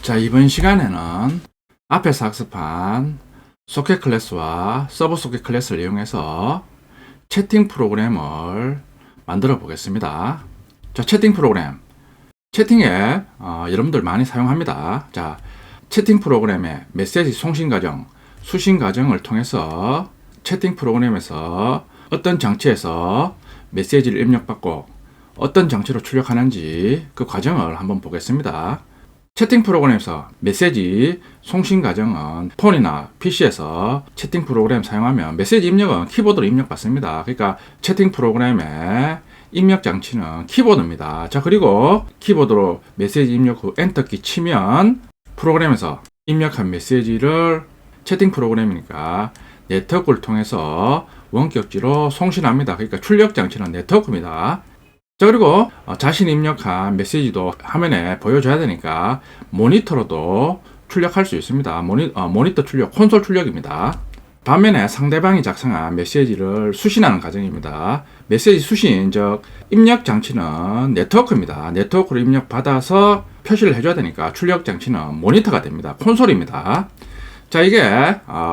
자, 이번 시간에는 앞에서 학습한 소켓 클래스와 서브 소켓 클래스를 이용해서 채팅 프로그램을 만들어 보겠습니다. 자, 채팅 프로그램. 채팅에 여러분들 많이 사용합니다. 자, 채팅 프로그램의 메시지 송신 과정, 수신 과정을 통해서 채팅 프로그램에서 어떤 장치에서 메시지를 입력받고 어떤 장치로 출력하는지 그 과정을 한번 보겠습니다. 채팅 프로그램에서 메시지 송신 과정은 폰이나 PC에서 채팅 프로그램 사용하면 메시지 입력은 키보드로 입력받습니다. 그러니까 채팅 프로그램의 입력 장치는 키보드입니다. 자, 그리고 키보드로 메시지 입력 후 엔터키 치면 프로그램에서 입력한 메시지를 채팅 프로그램이니까 네트워크를 통해서 원격지로 송신합니다. 그러니까 출력 장치는 네트워크입니다. 자, 그리고 자신이 입력한 메시지도 화면에 보여줘야 되니까 모니터로도 출력할 수 있습니다. 모니터 출력, 콘솔 출력입니다. 반면에 상대방이 작성한 메시지를 수신하는 과정입니다. 메시지 수신, 즉 입력 장치는 네트워크입니다. 네트워크로 입력받아서 표시를 해줘야 되니까 출력 장치는 모니터가 됩니다. 콘솔입니다. 자, 이게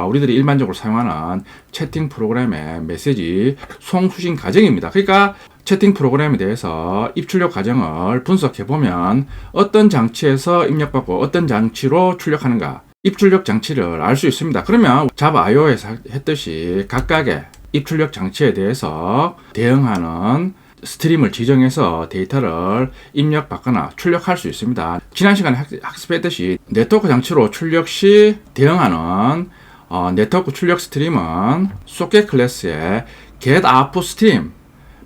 우리들이 일반적으로 사용하는 채팅 프로그램의 메시지 송수신 과정입니다. 그러니까 채팅 프로그램에 대해서 입출력 과정을 분석해보면 어떤 장치에서 입력받고 어떤 장치로 출력하는가, 입출력 장치를 알 수 있습니다. 그러면 자바 IO에서 했듯이 각각의 입출력 장치에 대해서 대응하는 스트림을 지정해서 데이터를 입력받거나 출력할 수 있습니다. 지난 시간에 학습했듯이 네트워크 장치로 출력 시 대응하는 네트워크 출력 스트림은 소켓 클래스의 getOutStream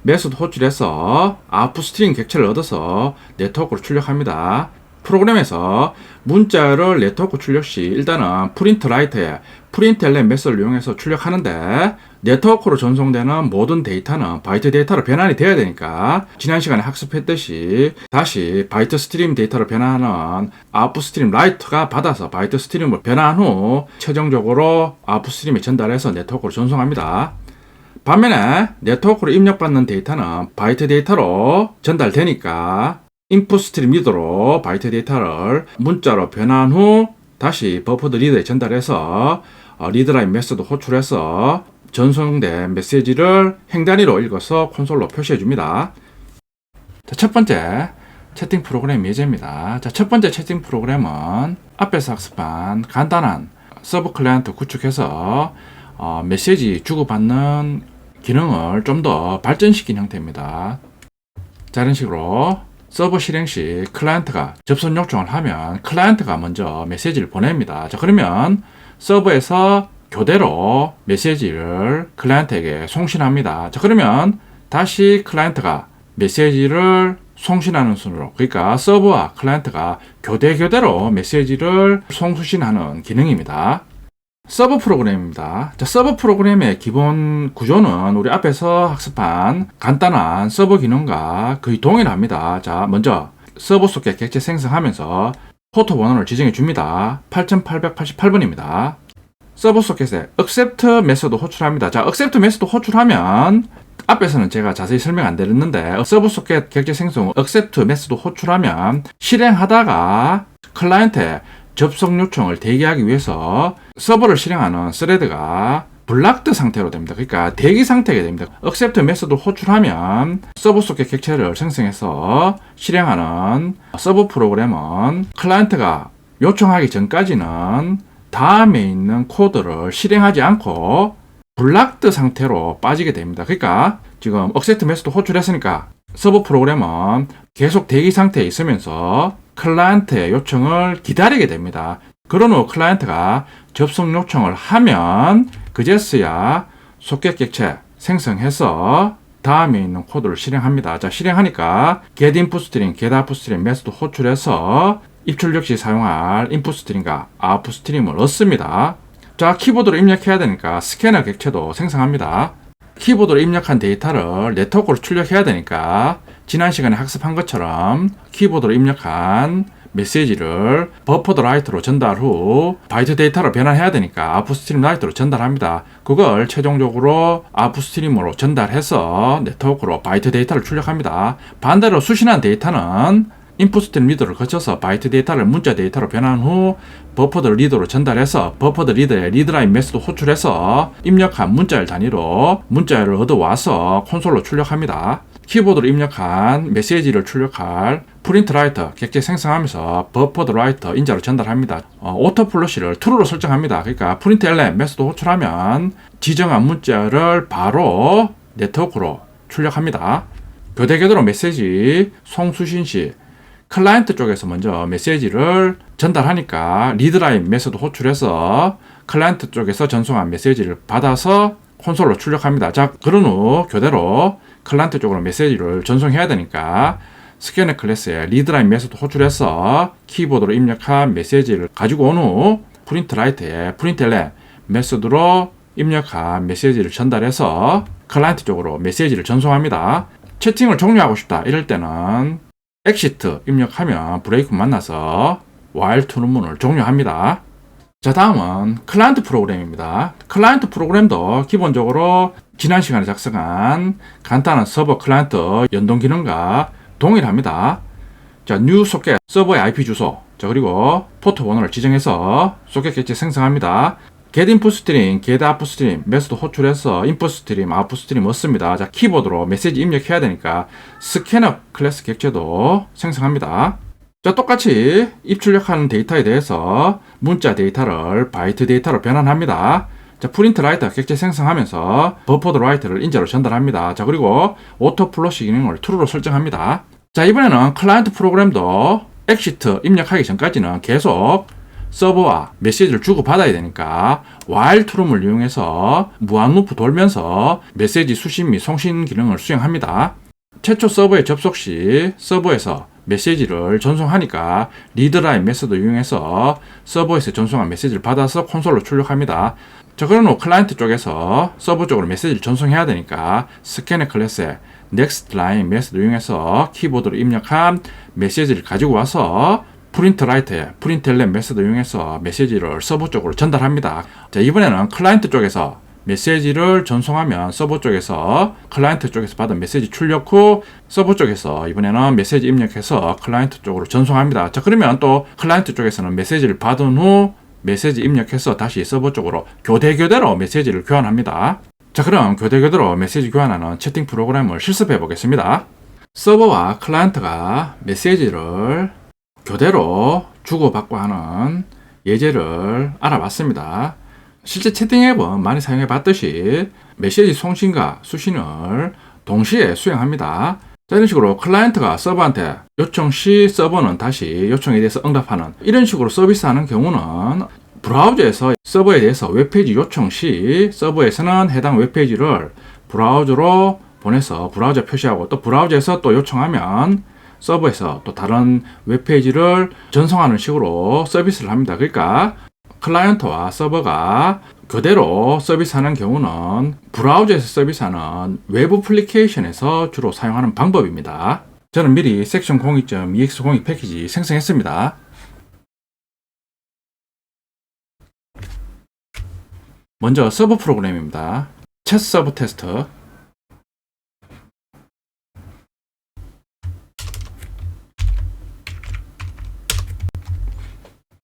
메소드 호출해서 outStream 객체를 얻어서 네트워크로 출력합니다. 프로그램에서 문자를 네트워크 출력 시 일단은 printWrite의 printLN 메소드를 이용해서 출력하는데 네트워크로 전송되는 모든 데이터는 바이트 데이터로 변환이 되어야 되니까 지난 시간에 학습했듯이 다시 바이트 스트림 데이터로 변환하는 outStream write가 받아서 바이트 스트림을 변환 후 최종적으로 outStream에 전달해서 네트워크로 전송합니다. 반면에 네트워크로 입력받는 데이터는 바이트 데이터로 전달되니까 인풋 스트림 리더로 바이트 데이터를 문자로 변환 후 다시 버퍼드 리더에 전달해서 리드라인 메소드 호출해서 전송된 메시지를 행단위로 읽어서 콘솔로 표시해 줍니다. 자, 첫 번째 채팅 프로그램 예제입니다. 자, 첫 번째 채팅 프로그램은 앞에서 학습한 간단한 서브 클라이언트 구축해서 메시지 주고받는 기능을 좀 더 발전시킨 형태입니다. 자, 이런 식으로 서버 실행 시 클라이언트가 접속 요청을 하면 클라이언트가 먼저 메시지를 보냅니다. 자, 그러면 서버에서 교대로 메시지를 클라이언트에게 송신합니다. 자, 그러면 다시 클라이언트가 메시지를 송신하는 순으로, 그러니까 서버와 클라이언트가 교대로 메시지를 송수신하는 기능입니다. 서버 프로그램입니다. 자, 서버 프로그램의 기본 구조는 우리 앞에서 학습한 간단한 서버 기능과 거의 동일합니다. 자, 먼저 서버 소켓 객체 생성하면서 포트 번호를 지정해 줍니다. 8888번입니다. 서버 소켓에 accept 메소드 호출합니다. 자, accept 메소드 호출하면 앞에서는 제가 자세히 설명 안 드렸는데 서버 소켓 객체 생성 accept 메소드 호출하면 실행하다가 클라이언트에 접속 요청을 대기하기 위해서 서버를 실행하는 스레드가 블락드 상태로 됩니다. 그러니까 대기 상태가 됩니다. accept 메소드 호출하면 서버 소켓 객체를 생성해서 실행하는 서버 프로그램은 클라이언트가 요청하기 전까지는 다음에 있는 코드를 실행하지 않고 블락드 상태로 빠지게 됩니다. 그러니까 지금 accept 메소드 호출했으니까 서버 프로그램은 계속 대기 상태에 있으면서 클라이언트의 요청을 기다리게 됩니다. 그런 후 클라이언트가 접속 요청을 하면 그제서야 소켓 객체 생성해서 다음에 있는 코드를 실행합니다. 자, 실행하니까 getInputStream, getOutStream 메소드 호출해서 입출력 시 사용할 인풋스트림과 아웃풋스트림을 얻습니다. 자, 키보드로 입력해야 되니까 스캐너 객체도 생성합니다. 키보드로 입력한 데이터를 네트워크로 출력해야 되니까 지난 시간에 학습한 것처럼 키보드로 입력한 메시지를 버퍼드 라이트로 전달 후 바이트 데이터로 변환해야 되니까 아웃풋스트림 라이트로 전달합니다. 그걸 최종적으로 아웃풋스트림으로 전달해서 네트워크로 바이트 데이터를 출력합니다. 반대로 수신한 데이터는 인풋 스트림 리더를 거쳐서 바이트 데이터를 문자 데이터로 변환 후 버퍼드 리더로 전달해서 버퍼드 리더에 리드라인 메시드 호출해서 입력한 문자열 단위로 문자열을 얻어와서 콘솔로 출력합니다. 키보드로 입력한 메시지를 출력할 프린트 라이터 객체 생성하면서 버퍼드 라이터 인자로 전달합니다. 오토 플러시를 true로 설정합니다. 그러니까 프린트 ln 메시드 호출하면 지정한 문자를 바로 네트워크로 출력합니다. 교대궤도로 메시지 송수신 시 클라이언트 쪽에서 먼저 메시지를 전달하니까 리드라인 메시드 호출해서 클라이언트 쪽에서 전송한 메시지를 받아서 콘솔로 출력합니다. 자, 그런 후 교대로 클라이언트 쪽으로 메시지를 전송해야 되니까 스캐너 클래스에 리드라인 메시드 호출해서 키보드로 입력한 메시지를 가지고 온 후 프린트 라이트에 프린트 ln 메시드로 입력한 메시지를 전달해서 클라이언트 쪽으로 메시지를 전송합니다. 채팅을 종료하고 싶다 이럴 때는 엑시트 입력하면 브레이크 만나서 while 트루문을 종료합니다. 자, 다음은 클라이언트 프로그램입니다. 클라이언트 프로그램도 기본적으로 지난 시간에 작성한 간단한 서버 클라이언트 연동 기능과 동일합니다. 자, new 소켓 서버의 IP 주소, 자, 그리고 포트 번호를 지정해서 소켓 객체 생성합니다. get input stream, get output stream 메시드 호출해서 input stream, output stream 얻습니다. 자, 키보드로 메시지 입력해야 되니까 스캐너 클래스 객체도 생성합니다. 자, 똑같이 입출력하는 데이터에 대해서 문자 데이터를 바이트 데이터로 변환합니다. 자, 프린트 라이터 객체 생성하면서 버퍼드 라이트를 인자로 전달합니다. 자, 그리고 오토 플러시 기능을 true로 설정합니다. 자, 이번에는 클라이언트 프로그램도 엑시트 입력하기 전까지는 계속 서버와 메시지를 주고받아야 되니까 while true를 이용해서 무한 루프 돌면서 메시지 수신 및 송신 기능을 수행합니다. 최초 서버에 접속 시 서버에서 메시지를 전송하니까 리드라인 메시드 이용해서 서버에서 전송한 메시지를 받아서 콘솔로 출력합니다. 자, 그런 후 클라이언트 쪽에서 서버 쪽으로 메시지를 전송해야 되니까 스캐너 클래스에 next line 메시드 이용해서 키보드로 입력한 메시지를 가지고 와서 프린트 라이트에 프린트 ln 메시드 이용해서 메시지를 서버 쪽으로 전달합니다. 자, 이번에는 클라이언트 쪽에서 메시지를 전송하면 서버 쪽에서 클라이언트 쪽에서 받은 메시지 출력 후 서버 쪽에서 이번에는 메시지 입력해서 클라이언트 쪽으로 전송합니다. 자, 그러면 또 클라이언트 쪽에서는 메시지를 받은 후 메시지 입력해서 다시 서버 쪽으로 교대로 메시지를 교환합니다. 자, 그럼 교대로 메시지 교환하는 채팅 프로그램을 실습해 보겠습니다. 서버와 클라이언트가 메시지를 교대로 주고받고 하는 예제를 알아봤습니다. 실제 채팅 앱은 많이 사용해 봤듯이 메시지 송신과 수신을 동시에 수행합니다. 자, 이런 식으로 클라이언트가 서버한테 요청 시 서버는 다시 요청에 대해서 응답하는 이런 식으로 서비스하는 경우는 브라우저에서 서버에 대해서 웹페이지 요청 시 서버에서는 해당 웹페이지를 브라우저로 보내서 브라우저 표시하고 또 브라우저에서 또 요청하면 서버에서 또 다른 웹페이지를 전송하는 식으로 서비스를 합니다. 그러니까 클라이언트와 서버가 그대로 서비스하는 경우는 브라우저에서 서비스하는 외부 애플리케이션에서 주로 사용하는 방법입니다. 저는 미리 섹션 02.ex02 패키지 생성했습니다. 먼저 서버 프로그램입니다. 챗 서버 테스트.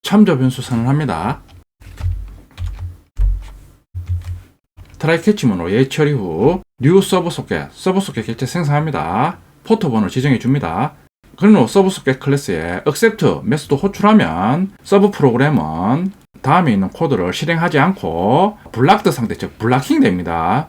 참조 변수 선언합니다. 트라이 캐치문으로 예의 처리 후 new 서버 소켓 객체 생성합니다. 포트 번호 지정해 줍니다. 그런 후 서버 소켓 클래스에 accept 메시드 호출하면 서버 프로그램은 다음에 있는 코드를 실행하지 않고 블락드 상태, 즉 블락킹 됩니다.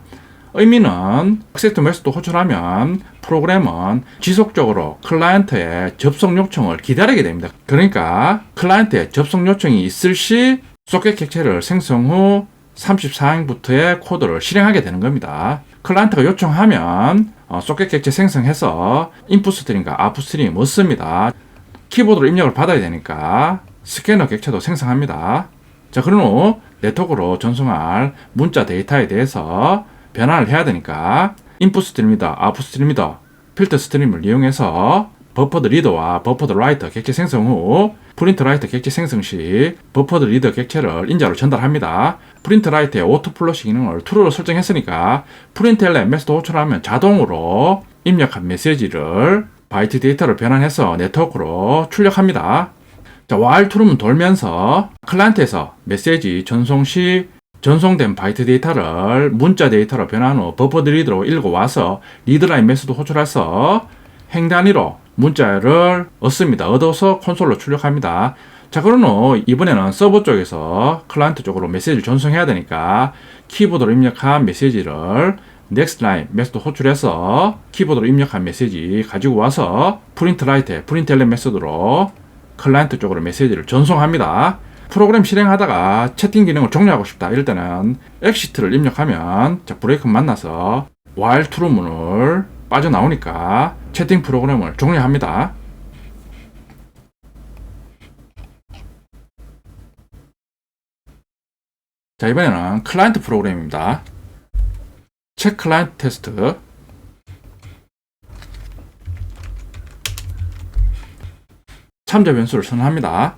의미는 accept 메시드 호출하면 프로그램은 지속적으로 클라이언트의 접속 요청을 기다리게 됩니다. 그러니까 클라이언트의 접속 요청이 있을 시 소켓 객체를 생성 후 34행부터의 코드를 실행하게 되는 겁니다. 클라이언트가 요청하면 소켓 객체 생성해서 인풋 스트림과 아웃풋 스트림 얻습니다. 키보드로 입력을 받아야 되니까 스캐너 객체도 생성합니다. 자, 그런 후 네트워크로 전송할 문자 데이터에 대해서 변환을 해야 되니까 인풋 스트림이다, 아웃풋 스트림이다, 필터 스트림을 이용해서 버퍼드 리더와 버퍼드 라이터 객체 생성 후 프린트 라이터 객체 생성 시 버퍼드 리더 객체를 인자로 전달합니다. 프린트 라이터의 오토 플러시 기능을 true로 설정했으니까 프린트 ln 메시드 호출하면 자동으로 입력한 메시지를 바이트 데이터를 변환해서 네트워크로 출력합니다. 자, while true는 돌면서 클라이언트에서 메시지 전송 시 전송된 바이트 데이터를 문자 데이터로 변환 후 버퍼드 리드로 읽어와서 리드라인 메시지 호출해서 행 단위로 문자를 얻습니다. 얻어서 콘솔로 출력합니다. 자, 그런 후 이번에는 서버 쪽에서 클라이언트 쪽으로 메시지를 전송해야 되니까 키보드로 입력한 메시지를 next line 메시지 호출해서 키보드로 입력한 메시지 가지고 와서 프린트 라이트, 프린트 엘렌 메소드로 클라이언트 쪽으로 메시지를 전송합니다. 프로그램 실행하다가 채팅 기능을 종료하고 싶다. 이럴 때는 exit를 입력하면 자, 브레이크 만나서 while true 문을 빠져나오니까 채팅 프로그램을 종료합니다. 자, 이번에는 클라이언트 프로그램입니다. 체크 클라이언트 테스트. 참조 변수를 선언합니다.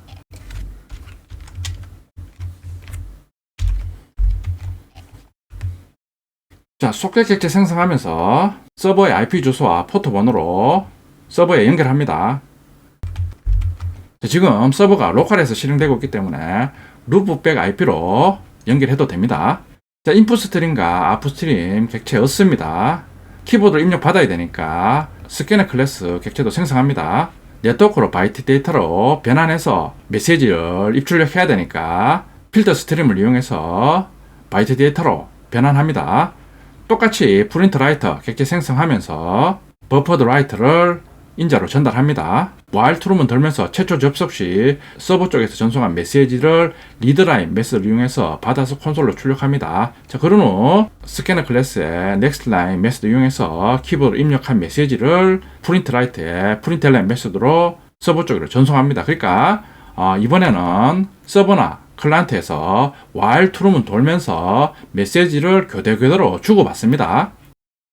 자, 소켓 객체 생성하면서 서버의 IP 주소와 포트 번호로 서버에 연결합니다. 자, 지금 서버가 로컬에서 실행되고 있기 때문에 루프백 IP로 연결해도 됩니다. 자, 인풋 스트림과 아웃풋 스트림 객체 얻습니다. 키보드를 입력 받아야 되니까 스캐너 클래스 객체도 생성합니다. 네트워크로 바이트 데이터로 변환해서 메시지를 입출력해야 되니까 필터 스트림을 이용해서 바이트 데이터로 변환합니다. 똑같이 프린트 라이터 객체 생성하면서 버퍼드 라이트를 인자로 전달합니다. while true는 돌면서 최초 접속 시 서버 쪽에서 전송한 메시지를 리드라인 메시지를 이용해서 받아서 콘솔로 출력합니다. 자, 그런 후 스캐너 클래스의 next line 메시지 이용해서 키보드로 입력한 메시지를 프린트 라이트의 프린트 엘렌 메시지로 서버 쪽으로 전송합니다. 그러니까 이번에는 서버나 클라이언트에서 while true는 돌면서 메시지를 교대교대로 주고받습니다.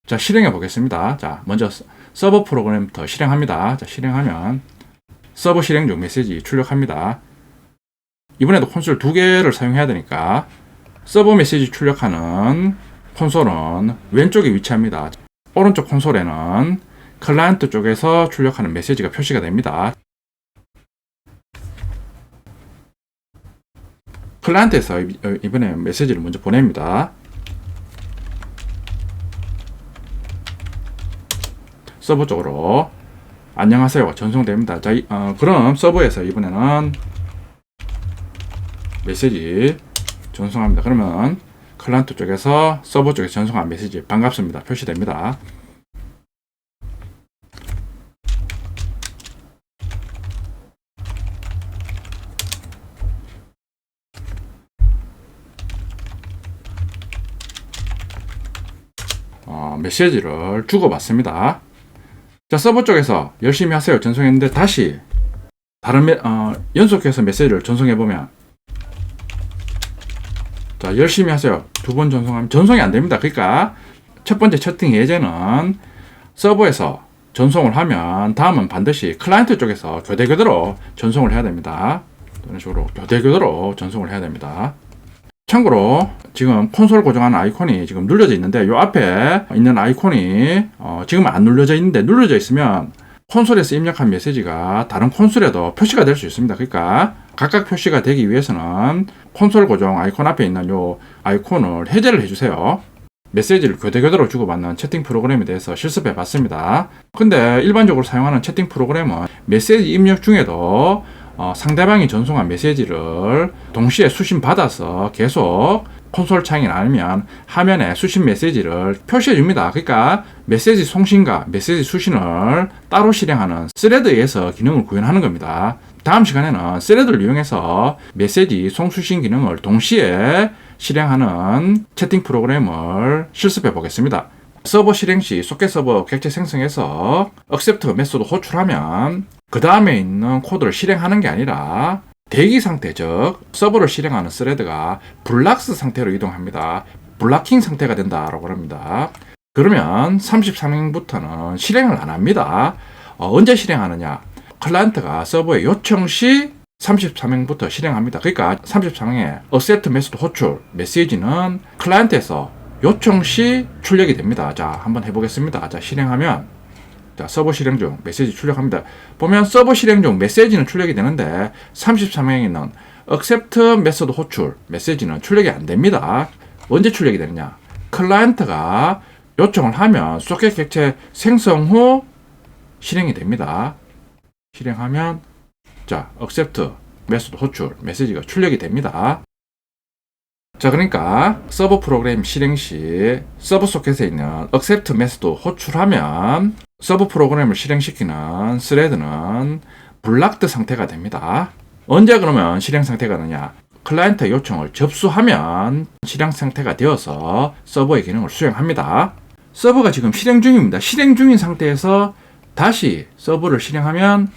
자, 실행해 보겠습니다. 자, 먼저 서버 프로그램부터 실행합니다. 자, 실행하면 서버 실행 중 메시지 출력합니다. 이번에도 콘솔 2개를 사용해야 되니까 서버 메시지 출력하는 콘솔은 왼쪽에 위치합니다. 오른쪽 콘솔에는 클라이언트 쪽에서 출력하는 메시지가 표시가 됩니다. 클라이언트에서 이번에 메시지를 먼저 보냅니다. 서버 쪽으로 안녕하세요가 전송됩니다. 자, 그럼 서버에서 이번에는 메시지 전송합니다. 그러면 클라이언트 쪽에서 서버 쪽에서 전송한 메시지 반갑습니다 표시됩니다. 메시지를 주고받습니다. 자, 서버 쪽에서 열심히 하세요 전송했는데 다시 다른 연속해서 메시지를 전송해보면 자, 열심히 하세요 두 번 전송하면 전송이 안됩니다. 그러니까 첫 번째 채팅 예제는 서버에서 전송을 하면 다음은 반드시 클라이언트 쪽에서 교대교대로 전송을 해야 됩니다. 이런 식으로 교대교대로 전송을 해야 됩니다. 참고로 지금 콘솔 고정하는 아이콘이 지금 눌려져 있는데 이 앞에 있는 아이콘이 지금 안 눌려져 있는데 눌려져 있으면 콘솔에서 입력한 메시지가 다른 콘솔에도 표시가 될 수 있습니다. 그러니까 각각 표시가 되기 위해서는 콘솔 고정 아이콘 앞에 있는 이 아이콘을 해제를 해주세요. 메시지를 교대교대로 주고받는 채팅 프로그램에 대해서 실습해 봤습니다. 근데 일반적으로 사용하는 채팅 프로그램은 메시지 입력 중에도 상대방이 전송한 메시지를 동시에 수신 받아서 계속 콘솔 창이나 아니면 화면에 수신 메시지를 표시해 줍니다. 그러니까 메시지 송신과 메시지 수신을 따로 실행하는 스레드에서 기능을 구현하는 겁니다. 다음 시간에는 스레드를 이용해서 메시지 송수신 기능을 동시에 실행하는 채팅 프로그램을 실습해 보겠습니다. 서버 실행 시 소켓 서버 객체 생성해서 accept 메소드 호출하면 그 다음에 있는 코드를 실행하는 게 아니라 대기 상태, 즉 서버를 실행하는 스레드가 블락스 상태로 이동합니다. 블락킹 상태가 된다라고 합니다. 그러면 33행부터는 실행을 안 합니다. 언제 실행하느냐? 클라이언트가 서버에 요청 시 33행부터 실행합니다. 그러니까 33행에 accept 메소드 호출 메시지는 클라이언트에서 요청 시 출력이 됩니다. 자, 한번 해보겠습니다. 자, 실행하면 자, 서버 실행 중 메시지 출력합니다. 보면 서버 실행 중 메시지는 출력이 되는데 33행에 있는 accept 메소드 호출 메시지는 출력이 안 됩니다. 언제 출력이 되느냐? 클라이언트가 요청을 하면 소켓 객체 생성 후 실행이 됩니다. 실행하면 자, accept 메소드 호출 메시지가 출력이 됩니다. 자, 그러니까 서버 프로그램 실행 시 서버 소켓에 있는 accept 메소드 호출하면 서버 프로그램을 실행시키는 스레드는 블락드 상태가 됩니다. 언제 그러면 실행 상태가 되느냐? 클라이언트 요청을 접수하면 실행 상태가 되어서 서버의 기능을 수행합니다. 서버가 지금 실행 중입니다. 실행 중인 상태에서 다시 서버를 실행하면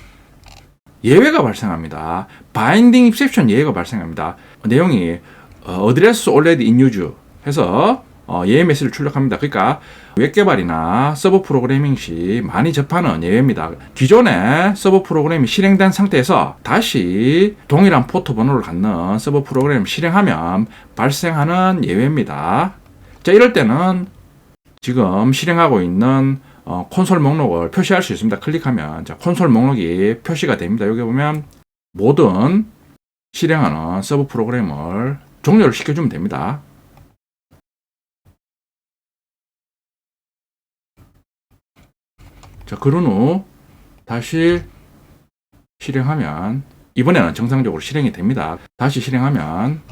예외가 발생합니다. 바인딩 입셉션 예외가 발생합니다. 내용이 address already in use 해서 예외 메시지를 출력합니다. 그러니까 웹 개발이나 서버 프로그래밍 시 많이 접하는 예외입니다. 기존에 서버 프로그램이 실행된 상태에서 다시 동일한 포트 번호를 갖는 서버 프로그램을 실행하면 발생하는 예외입니다. 자, 이럴 때는 지금 실행하고 있는 콘솔 목록을 표시할 수 있습니다. 클릭하면 자, 콘솔 목록이 표시가 됩니다. 여기 보면 모든 실행하는 서버 프로그램을 종료를 시켜주면 됩니다. 자, 그런 후 다시 실행하면 이번에는 정상적으로 실행이 됩니다. 다시 실행하면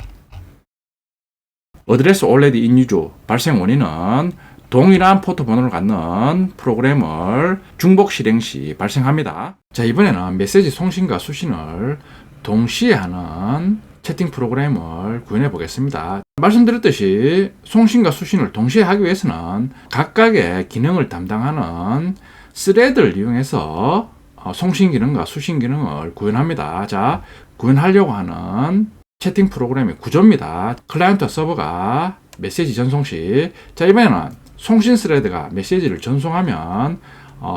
address already in use 발생 원인은 동일한 포트 번호를 갖는 프로그램을 중복 실행 시 발생합니다. 자, 이번에는 메시지 송신과 수신을 동시에 하는 채팅 프로그램을 구현해 보겠습니다. 말씀드렸듯이 송신과 수신을 동시에 하기 위해서는 각각의 기능을 담당하는 스레드를 이용해서 송신 기능과 수신 기능을 구현합니다. 자, 구현하려고 하는 채팅 프로그램의 구조입니다. 클라이언트와 서버가 메시지 전송 시, 자, 이번에는 송신 스레드가 메시지를 전송하면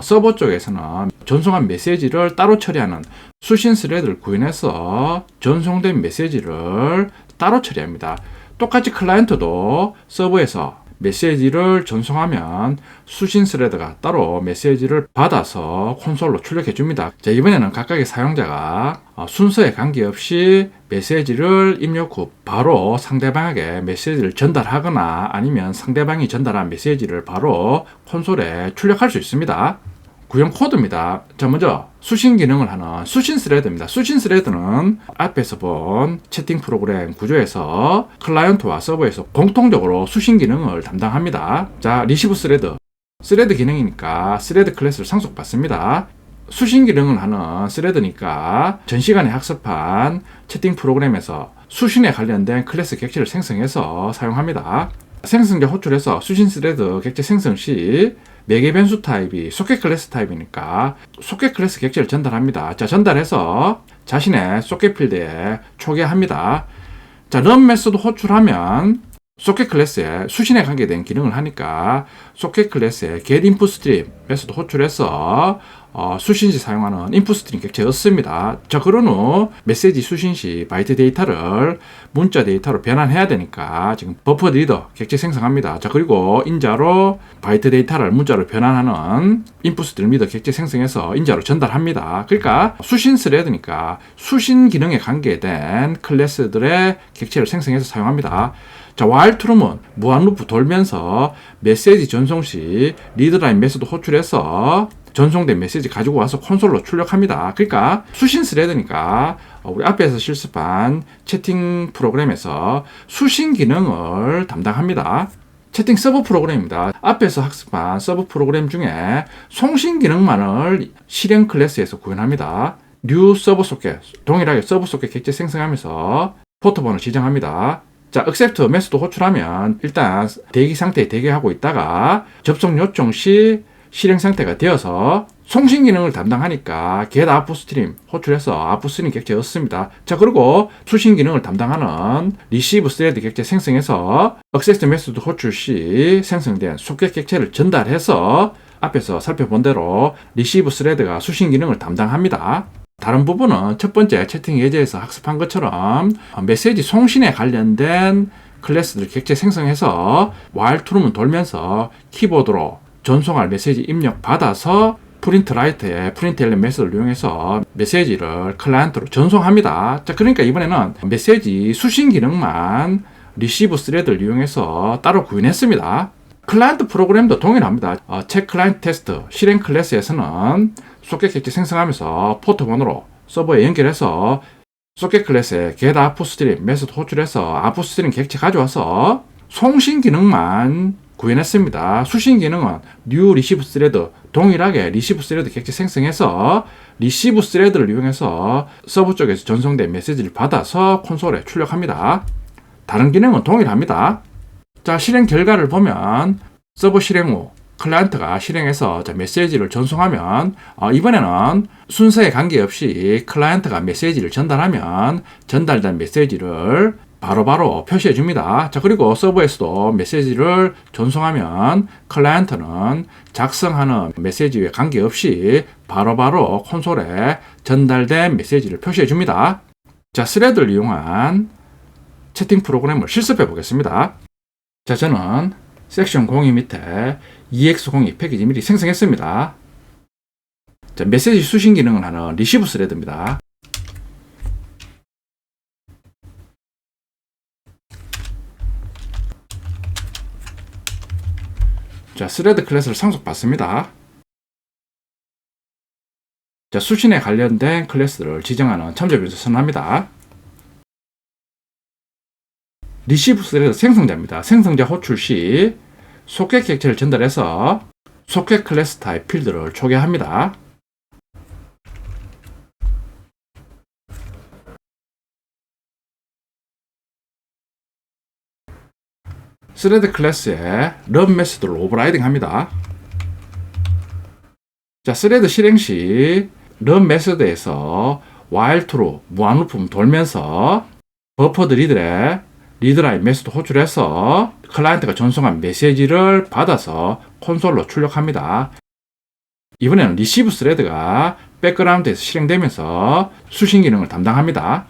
서버 쪽에서는 전송한 메시지를 따로 처리하는 수신 스레드를 구현해서 전송된 메시지를 따로 처리합니다. 똑같이 클라이언트도 서버에서 메시지를 전송하면 수신 스레드가 따로 메시지를 받아서 콘솔로 출력해 줍니다. 자, 이번에는 각각의 사용자가 순서에 관계없이 메시지를 입력 후 바로 상대방에게 메시지를 전달하거나 아니면 상대방이 전달한 메시지를 바로 콘솔에 출력할 수 있습니다. 구현 코드입니다. 자, 먼저 수신 기능을 하는 수신 스레드입니다. 수신 스레드는 앞에서 본 채팅 프로그램 구조에서 클라이언트와 서버에서 공통적으로 수신 기능을 담당합니다. 자, 리시브 스레드 기능이니까 스레드 클래스를 상속받습니다. 수신 기능을 하는 스레드니까 전 시간에 학습한 채팅 프로그램에서 수신에 관련된 클래스 객체를 생성해서 사용합니다. 생성자 호출해서 수신 스레드 객체 생성 시 매개 변수 타입이 소켓 클래스 타입이니까 소켓 클래스 객체를 전달합니다. 자, 전달해서 자신의 소켓 필드에 초기화합니다. 자, run 메소드 호출하면 소켓 클래스에 수신에 관계된 기능을 하니까 소켓 클래스에 get input stream 메소드 호출해서 수신 시 사용하는 input stream 객체를 얻습니다. 자, 그런 후 메시지 수신 시 바이트 데이터를 문자 데이터로 변환해야 되니까 지금 버퍼 리더 객체 생성합니다. 자, 그리고 인자로 바이트 데이터를 문자로 변환하는 input stream 리더 객체 생성해서 인자로 전달합니다. 그러니까 수신 스레드니까 수신 기능에 관계된 클래스들의 객체를 생성해서 사용합니다. 자, while true는 무한 루프 돌면서 메시지 전송 시 리드라인 메소드 호출해서 전송된 메시지 가지고 와서 콘솔로 출력합니다. 그러니까 수신 스레드니까 우리 앞에서 실습한 채팅 프로그램에서 수신 기능을 담당합니다. 채팅 서버 프로그램입니다. 앞에서 학습한 서버 프로그램 중에 송신 기능만을 실행 클래스에서 구현합니다. new 서버 소켓, 동일하게 서버 소켓 객체 생성하면서 포트 번호 지정합니다. 자, accept 메소드 호출하면 일단 대기 상태에 대기하고 있다가 접속 요청 시 실행 상태가 되어서 송신 기능을 담당하니까 get upstream 호출해서 upstream 객체 얻습니다. 자, 그리고 수신 기능을 담당하는 receive thread 객체 생성해서 accept 메소드 호출 시 생성된 소켓 객체를 전달해서 앞에서 살펴본 대로 receive thread가 수신 기능을 담당합니다. 다른 부분은 첫 번째 채팅 예제에서 학습한 것처럼 메시지 송신에 관련된 클래스들 객체 생성해서 while true는 돌면서 키보드로 전송할 메시지 입력 받아서 프린트 라이트의 프린트 엘리 메소드를 이용해서 메시지를 클라이언트로 전송합니다. 자, 그러니까 이번에는 메시지 수신 기능만 리시브 스레드를 이용해서 따로 구현했습니다. 클라이언트 프로그램도 동일합니다. 책 클라이언트 테스트 실행 클래스에서는 소켓 객체 생성하면서 포트 번호로 서버에 연결해서 소켓 클래스에 get upstream 메소드 호출해서 upstream 객체 가져와서 송신 기능만 구현했습니다. 수신 기능은 new receive thread 동일하게 receive thread 객체 생성해서 receive thread를 이용해서 서버 쪽에서 전송된 메시지를 받아서 콘솔에 출력합니다. 다른 기능은 동일합니다. 자, 실행 결과를 보면 서버 실행 후 클라이언트가 실행해서 메시지를 전송하면 이번에는 순서에 관계없이 클라이언트가 메시지를 전달하면 전달된 메시지를 바로바로 표시해 줍니다. 자, 그리고 서버에서도 메시지를 전송하면 클라이언트는 작성하는 메시지에 관계없이 바로바로 콘솔에 전달된 메시지를 표시해 줍니다. 자, 스레드를 이용한 채팅 프로그램을 실습해 보겠습니다. 자, 저는 섹션 02 밑에 EX02 패키지 미리 생성했습니다. 자, 메시지 수신 기능을 하는 리시브 스레드입니다. 자, 스레드 클래스를 상속받습니다. 자, 수신에 관련된 클래스를 지정하는 참조 변수 선언합니다. 리시브 스레드 생성자입니다. 생성자 호출 시 소켓 객체를 전달해서 소켓 클래스 타입 필드를 초기화합니다. 스레드 클래스에 run 메소드를 오버라이딩 합니다. 자, 스레드 실행 시 run 메소드에서 while true 무한루품 돌면서 버퍼드 리드에 리드라인 메소드 호출해서 클라이언트가 전송한 메시지를 받아서 콘솔로 출력합니다. 이번에는 리시브 스레드가 백그라운드에서 실행되면서 수신 기능을 담당합니다.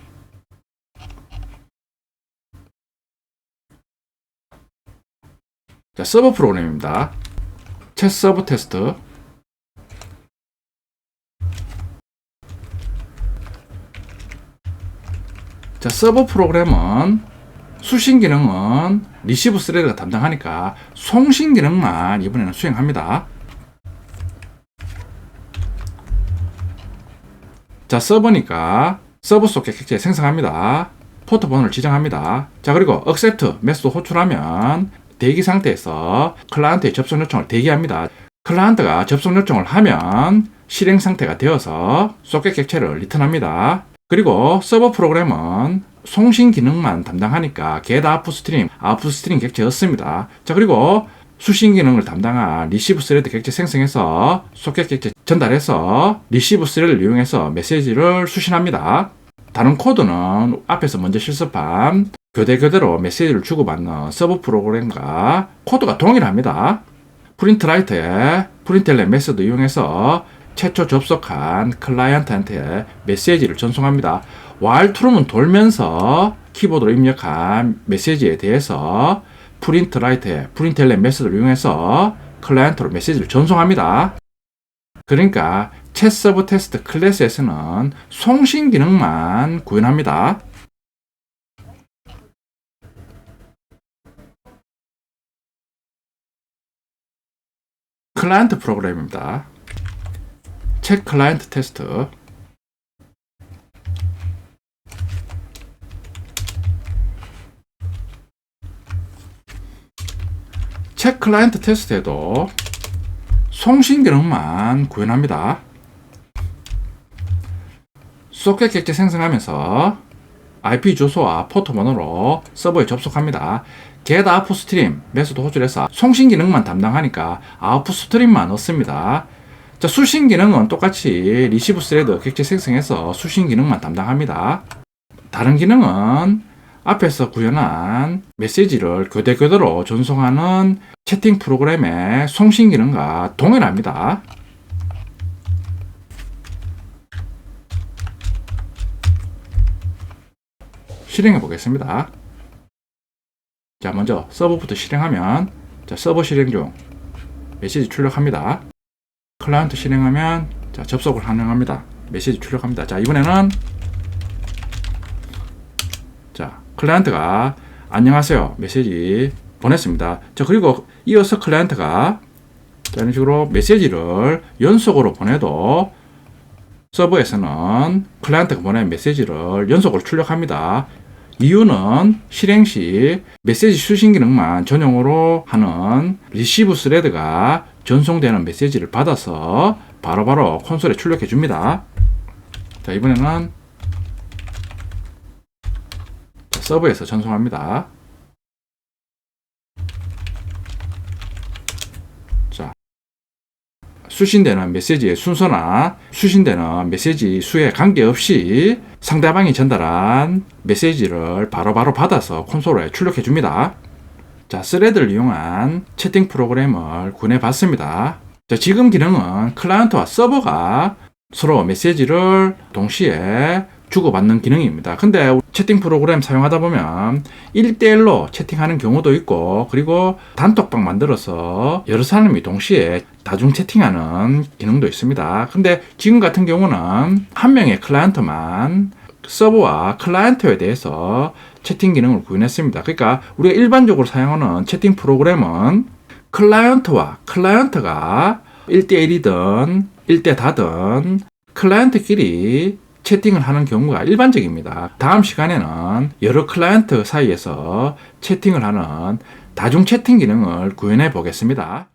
자, 서버 프로그램입니다. 챗 서버 테스트. 자, 서버 프로그램은 수신 기능은 리시브 스레드가 담당하니까 송신 기능만 이번에는 수행합니다. 자, 서버니까 서버 소켓 객체 생성합니다. 포트 번호를 지정합니다. 자, 그리고 accept 메소드 호출하면 대기 상태에서 클라이언트의 접속 요청을 대기합니다. 클라이언트가 접속 요청을 하면 실행 상태가 되어서 소켓 객체를 리턴합니다. 그리고 서버 프로그램은 송신 기능만 담당하니까 get upstream 객체였습니다. 자, 그리고 수신 기능을 담당한 리시브 스레드 객체 생성해서 소켓 객체 전달해서 리시브 스레드를 이용해서 메시지를 수신합니다. 다른 코드는 앞에서 먼저 실습한 교대로 메시지를 주고받는 서버 프로그램과 코드가 동일합니다. 프린트 라이트에 프린트 엘리 메소드 이용해서 최초 접속한 클라이언트한테 메시지를 전송합니다. while true는 돌면서 키보드로 입력한 메시지에 대해서 프린트 라이트에 프린트 엘리 메소드를 이용해서 클라이언트로 메시지를 전송합니다. 그러니까 챗 서버 테스트 클래스에서는 송신 기능만 구현합니다. 클라이언트 프로그램입니다. 챗 클라이언트 테스트. 챗 클라이언트 테스트에도 송신 기능만 구현합니다. 소켓 객체 생성하면서 IP 주소와 포트 번호로 서버에 접속합니다. get upstream 메소드 호출해서 송신 기능만 담당하니까 upstream만 넣습니다. 자, 수신 기능은 똑같이 리시브 스레드 객체 생성해서 수신 기능만 담당합니다. 다른 기능은 앞에서 구현한 메시지를 교대로 전송하는 채팅 프로그램의 송신 기능과 동일합니다. 실행해 보겠습니다. 자, 먼저 서버부터 실행하면, 자, 서버 실행 중 메시지 출력합니다. 클라이언트 실행하면 자, 접속을 가능합니다. 메시지 출력합니다. 자, 이번에는 자, 클라이언트가 안녕하세요 메시지 보냈습니다. 자, 그리고 이어서 클라이언트가 자, 이런 식으로 메시지를 연속으로 보내도 서버에서는 클라이언트가 보낸 메시지를 연속으로 출력합니다. 이유는 실행 시 메시지 수신 기능만 전용으로 하는 리시브 스레드가 전송되는 메시지를 받아서 바로바로 콘솔에 출력해 줍니다. 자, 이번에는 서버에서 전송합니다. 자, 수신되는 메시지의 순서나 수신되는 메시지 수에 관계없이 상대방이 전달한 메시지를 바로바로 받아서 콘솔에 출력해 줍니다. 자, 스레드를 이용한 채팅 프로그램을 구현해 봤습니다. 자, 지금 기능은 클라이언트와 서버가 서로 메시지를 동시에 주고받는 기능입니다. 근데 채팅 프로그램 사용하다 보면 1대1로 채팅하는 경우도 있고, 그리고 단톡방 만들어서 여러 사람이 동시에 다중 채팅하는 기능도 있습니다. 근데 지금 같은 경우는 한 명의 클라이언트만 서버와 클라이언트에 대해서 채팅 기능을 구현했습니다. 그러니까 우리가 일반적으로 사용하는 채팅 프로그램은 클라이언트와 클라이언트가 1대1이든 1대 다든 클라이언트끼리 채팅을 하는 경우가 일반적입니다. 다음 시간에는 여러 클라이언트 사이에서 채팅을 하는 다중 채팅 기능을 구현해 보겠습니다.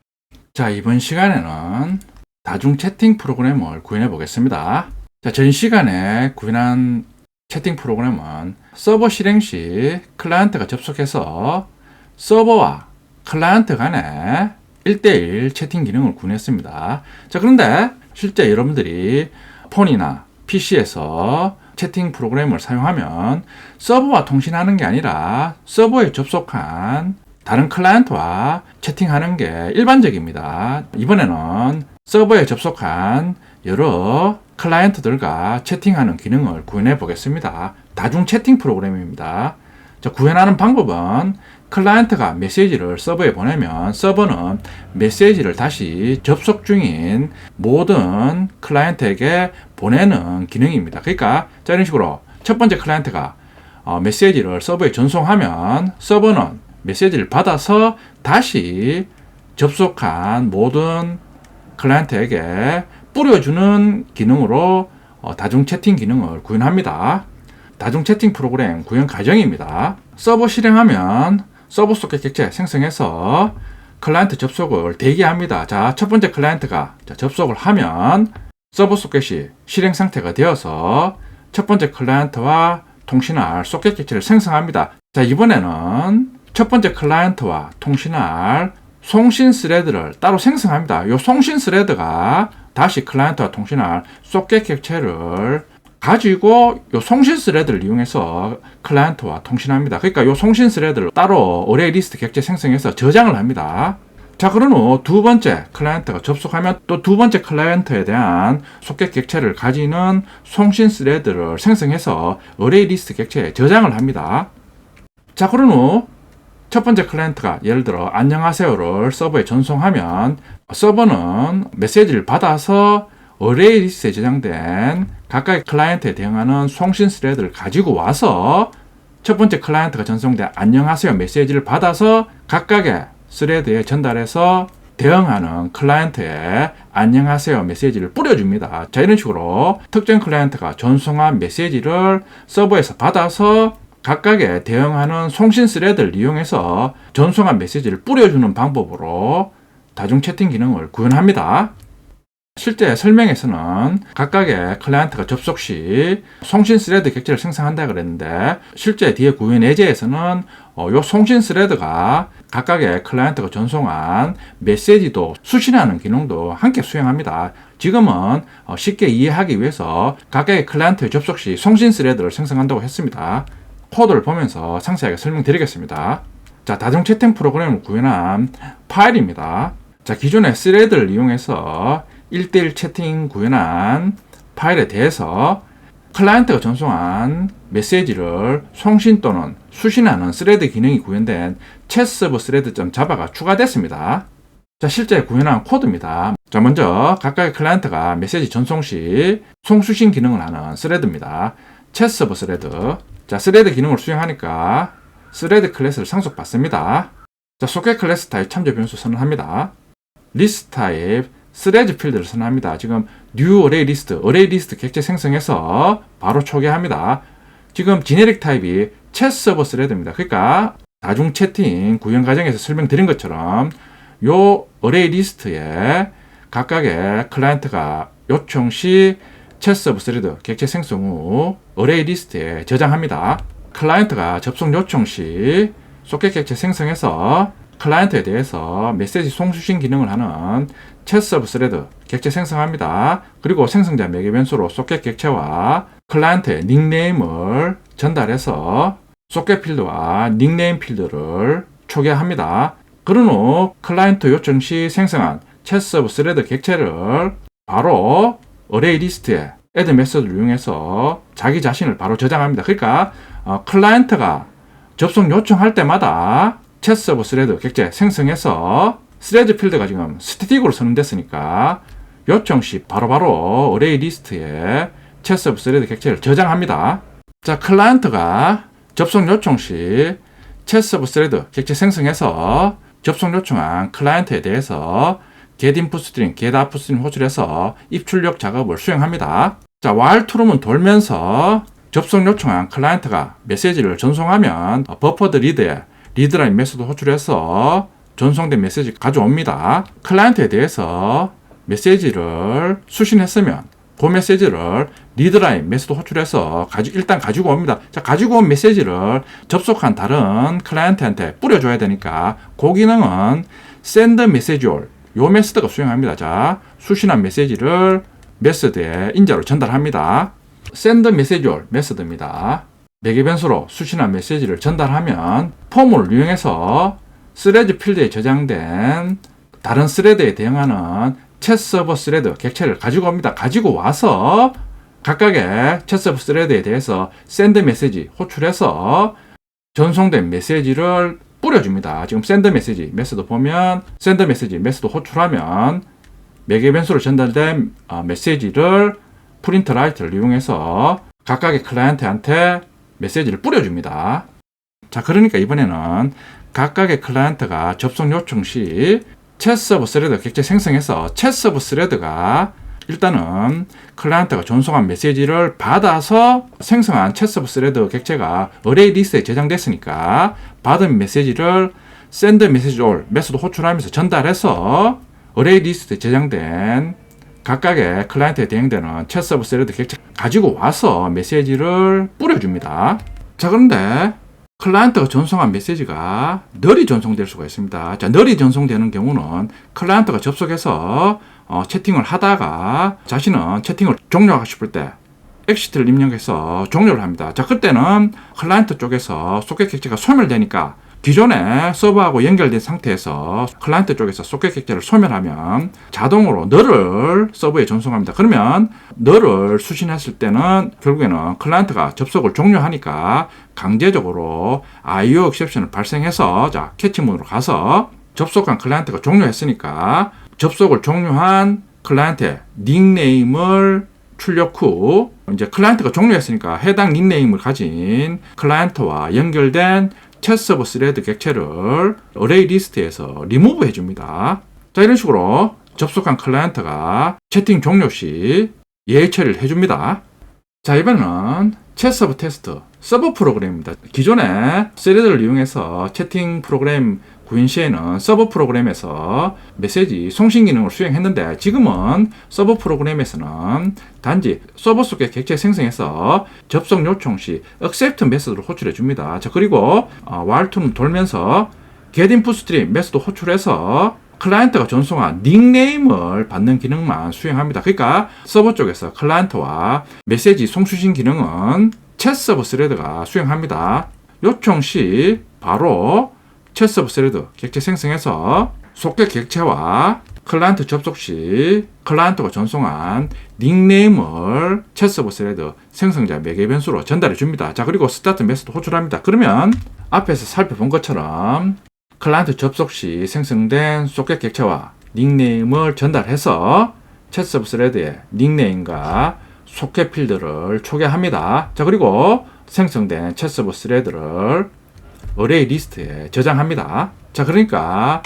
자, 이번 시간에는 다중 채팅 프로그램을 구현해 보겠습니다. 자, 전 시간에 구현한 채팅 프로그램은 서버 실행 시 클라이언트가 접속해서 서버와 클라이언트 간에 1대1 채팅 기능을 구현했습니다. 자, 그런데 실제 여러분들이 폰이나 PC에서 채팅 프로그램을 사용하면 서버와 통신하는 게 아니라 서버에 접속한 다른 클라이언트와 채팅하는 게 일반적입니다. 이번에는 서버에 접속한 여러 클라이언트들과 채팅하는 기능을 구현해 보겠습니다. 다중 채팅 프로그램입니다. 자, 구현하는 방법은 클라이언트가 메시지를 서버에 보내면 서버는 메시지를 다시 접속 중인 모든 클라이언트에게 보내는 기능입니다. 그러니까 자, 이런 식으로 첫 번째 클라이언트가 메시지를 서버에 전송하면 서버는 메시지를 받아서 다시 접속한 모든 클라이언트에게 뿌려주는 기능으로 다중 채팅 기능을 구현합니다. 다중 채팅 프로그램 구현 과정입니다. 서버 실행하면 서버 소켓 객체 생성해서 클라이언트 접속을 대기합니다. 자, 첫 번째 클라이언트가 접속을 하면 서버 소켓이 실행 상태가 되어서 첫 번째 클라이언트와 통신할 소켓 객체를 생성합니다. 자, 이번에는 첫 번째 클라이언트와 통신할 송신 스레드를 따로 생성합니다. 이 송신 스레드가 다시 클라이언트와 통신할 소켓 객체를 가지고 이 송신 스레드를 이용해서 클라이언트와 통신합니다. 그러니까 이 송신 스레드를 따로 어레이 리스트 객체 생성해서 저장을 합니다. 자, 그런 후 두 번째 클라이언트가 접속하면 또 두 번째 클라이언트에 대한 소켓 객체를 가지는 송신 스레드를 생성해서 어레이 리스트 객체에 저장을 합니다. 자, 그런 후 첫 번째 클라이언트가 예를 들어 안녕하세요를 서버에 전송하면 서버는 메시지를 받아서 어레이 리스트에 저장된 각각의 클라이언트에 대응하는 송신 스레드를 가지고 와서 첫 번째 클라이언트가 전송된 안녕하세요 메시지를 받아서 각각의 스레드에 전달해서 대응하는 클라이언트에 안녕하세요 메시지를 뿌려줍니다. 자, 이런 식으로 특정 클라이언트가 전송한 메시지를 서버에서 받아서 각각의 대응하는 송신 스레드를 이용해서 전송한 메시지를 뿌려주는 방법으로 다중 채팅 기능을 구현합니다. 실제 설명에서는 각각의 클라이언트가 접속 시 송신 스레드 객체를 생성한다 그랬는데 실제 뒤에 구현 예제에서는 이 송신 스레드가 각각의 클라이언트가 전송한 메시지도 수신하는 기능도 함께 수행합니다. 지금은 쉽게 이해하기 위해서 각각의 클라이언트의 접속 시 송신 스레드를 생성한다고 했습니다. 코드를 보면서 상세하게 설명드리겠습니다. 자, 다중 채팅 프로그램을 구현한 파일입니다. 자, 기존의 스레드를 이용해서 1대1 채팅 구현한 파일에 대해서 클라이언트가 전송한 메시지를 송신 또는 수신하는 스레드 기능이 구현된 chat server thread.java가 추가됐습니다. 자, 실제 구현한 코드입니다. 자, 먼저 각각의 클라이언트가 메시지 전송 시 송수신 기능을 하는 스레드입니다. 챗 서버 스레드. 자, 스레드 기능을 수행하니까 스레드 클래스를 상속받습니다. 자, 소켓 클래스 타입 참조 변수 선언합니다. 리스트 타입 스레드 필드를 선언합니다. 지금 new array 리스트 객체 생성해서 바로 초기화합니다. 지금 지네릭 타입이 챗 서버 스레드입니다. 그러니까 다중 채팅 구현 과정에서 설명드린 것처럼 요 array 리스트에 각각의 클라이언트가 요청 시 챗 서버 스레드 객체 생성 후 array 리스트에 저장합니다. 클라이언트가 접속 요청 시 소켓 객체 생성해서 클라이언트에 대해서 메시지 송수신 기능을 하는 챗 서버 스레드 객체 생성합니다. 그리고 생성자 매개 변수로 소켓 객체와 클라이언트의 닉네임을 전달해서 소켓 필드와 닉네임 필드를 초기화합니다. 그런 후 클라이언트 요청 시 생성한 챗 서버 스레드 객체를 바로 array 리스트에 add 메서드를 이용해서 자기 자신을 바로 저장합니다. 그러니까 클라이언트가 접속 요청할 때마다 챗 서버 스레드 객체 생성해서 스레드 필드가 지금 스태틱으로 선언됐으니까 요청 시 바로바로 array 리스트에 챗 서버 스레드 객체를 저장합니다. 자, 클라이언트가 접속 요청 시 챗 서버 스레드 객체 생성해서 접속 요청한 클라이언트에 대해서 getInputString, getOutputString 호출해서 입출력 작업을 수행합니다. 자, while true는 돌면서 접속 요청한 클라이언트가 메시지를 전송하면 버퍼드 리드에 리드라인 메소드 호출해서 전송된 메시지 가져옵니다. 클라이언트에 대해서 메시지를 수신했으면 그 메시지를 리드라인 메소드 호출해서 일단 가지고 옵니다. 자, 가지고 온 메시지를 접속한 다른 클라이언트한테 뿌려줘야 되니까 그 기능은 send message all 요 메소드가 수행합니다. 자, 수신한 메시지를 메소드에 인자로 전달합니다. send message all 메소드입니다. 매개 변수로 수신한 메시지를 전달하면 폼을 이용해서 스레드 필드에 저장된 다른 스레드에 대응하는 챗 서버 스레드 객체를 가지고 옵니다. 가지고 와서 각각의 챗 서버 스레드에 대해서 send 메시지 호출해서 전송된 메시지를 뿌려줍니다. 지금 send 메시지 메소드 보면 send 메시지 메소드 호출하면 매개 변수로 전달된 메시지를 프린트 라이트를 이용해서 각각의 클라이언트한테 메시지를 뿌려줍니다. 자, 그러니까 이번에는 각각의 클라이언트가 접속 요청 시 챗 서버 스레드 객체 생성해서 챗 서버 스레드가 일단은 클라이언트가 전송한 메시지를 받아서 생성한 챗 서버 스레드 객체가 array 리스트에 저장됐으니까 받은 메시지를 send message all 메소드 호출하면서 전달해서 array 리스트에 저장된 각각의 클라이언트에 대응되는 챗 서버 스레드 객체 가지고 와서 메시지를 뿌려줍니다. 자, 그런데 클라이언트가 전송한 메시지가 널이 전송될 수가 있습니다. 자, 널이 전송되는 경우는 클라이언트가 접속해서 채팅을 하다가 자신은 채팅을 종료하고 싶을 때 엑시트를 입력해서 종료를 합니다. 자, 그때는 클라이언트 쪽에서 소켓 객체가 소멸되니까 기존에 서버하고 연결된 상태에서 클라이언트 쪽에서 소켓 객체를 소멸하면 자동으로 널을 서버에 전송합니다. 그러면 널을 수신했을 때는 결국에는 클라이언트가 접속을 종료하니까 강제적으로 IO exception을 발생해서 자, 캐치문으로 가서 접속한 클라이언트가 종료했으니까 접속을 종료한 클라이언트의 닉네임을 출력 후 이제 클라이언트가 종료했으니까 해당 닉네임을 가진 클라이언트와 연결된 챗 서버 스레드 객체를 array 리스트에서 리무브 해줍니다. 자, 이런 식으로 접속한 클라이언트가 채팅 종료 시 예외 처리를 해줍니다. 자, 이번에는 챗 서버 테스트 서버 프로그램입니다. 기존에 스레드를 이용해서 채팅 프로그램 구현 시에는 서버 프로그램에서 메시지 송신 기능을 수행했는데 지금은 서버 프로그램에서는 단지 서버 소켓 객체 생성해서 접속 요청 시 accept 메소드를 호출해 줍니다. 자, 그리고 while true는 돌면서 getInputString 메소드 호출해서 클라이언트가 전송한 닉네임을 받는 기능만 수행합니다. 그러니까 서버 쪽에서 클라이언트와 메시지 송수신 기능은 챗 서버 스레드가 수행합니다. 요청 시 바로 챗 서버 스레드 객체 생성해서 소켓 객체와 클라이언트 접속 시 클라이언트가 전송한 닉네임을 챗 서버 스레드 생성자 매개 변수로 전달해 줍니다. 자, 그리고 스타트 메소드 호출합니다. 그러면 앞에서 살펴본 것처럼 클라이언트 접속 시 생성된 소켓 객체와 닉네임을 전달해서 챗 서브 스레드에 닉네임과 소켓 필드를 초기화합니다. 자, 그리고 생성된 챗 서브 스레드를 어레이 리스트에 저장합니다. 자, 그러니까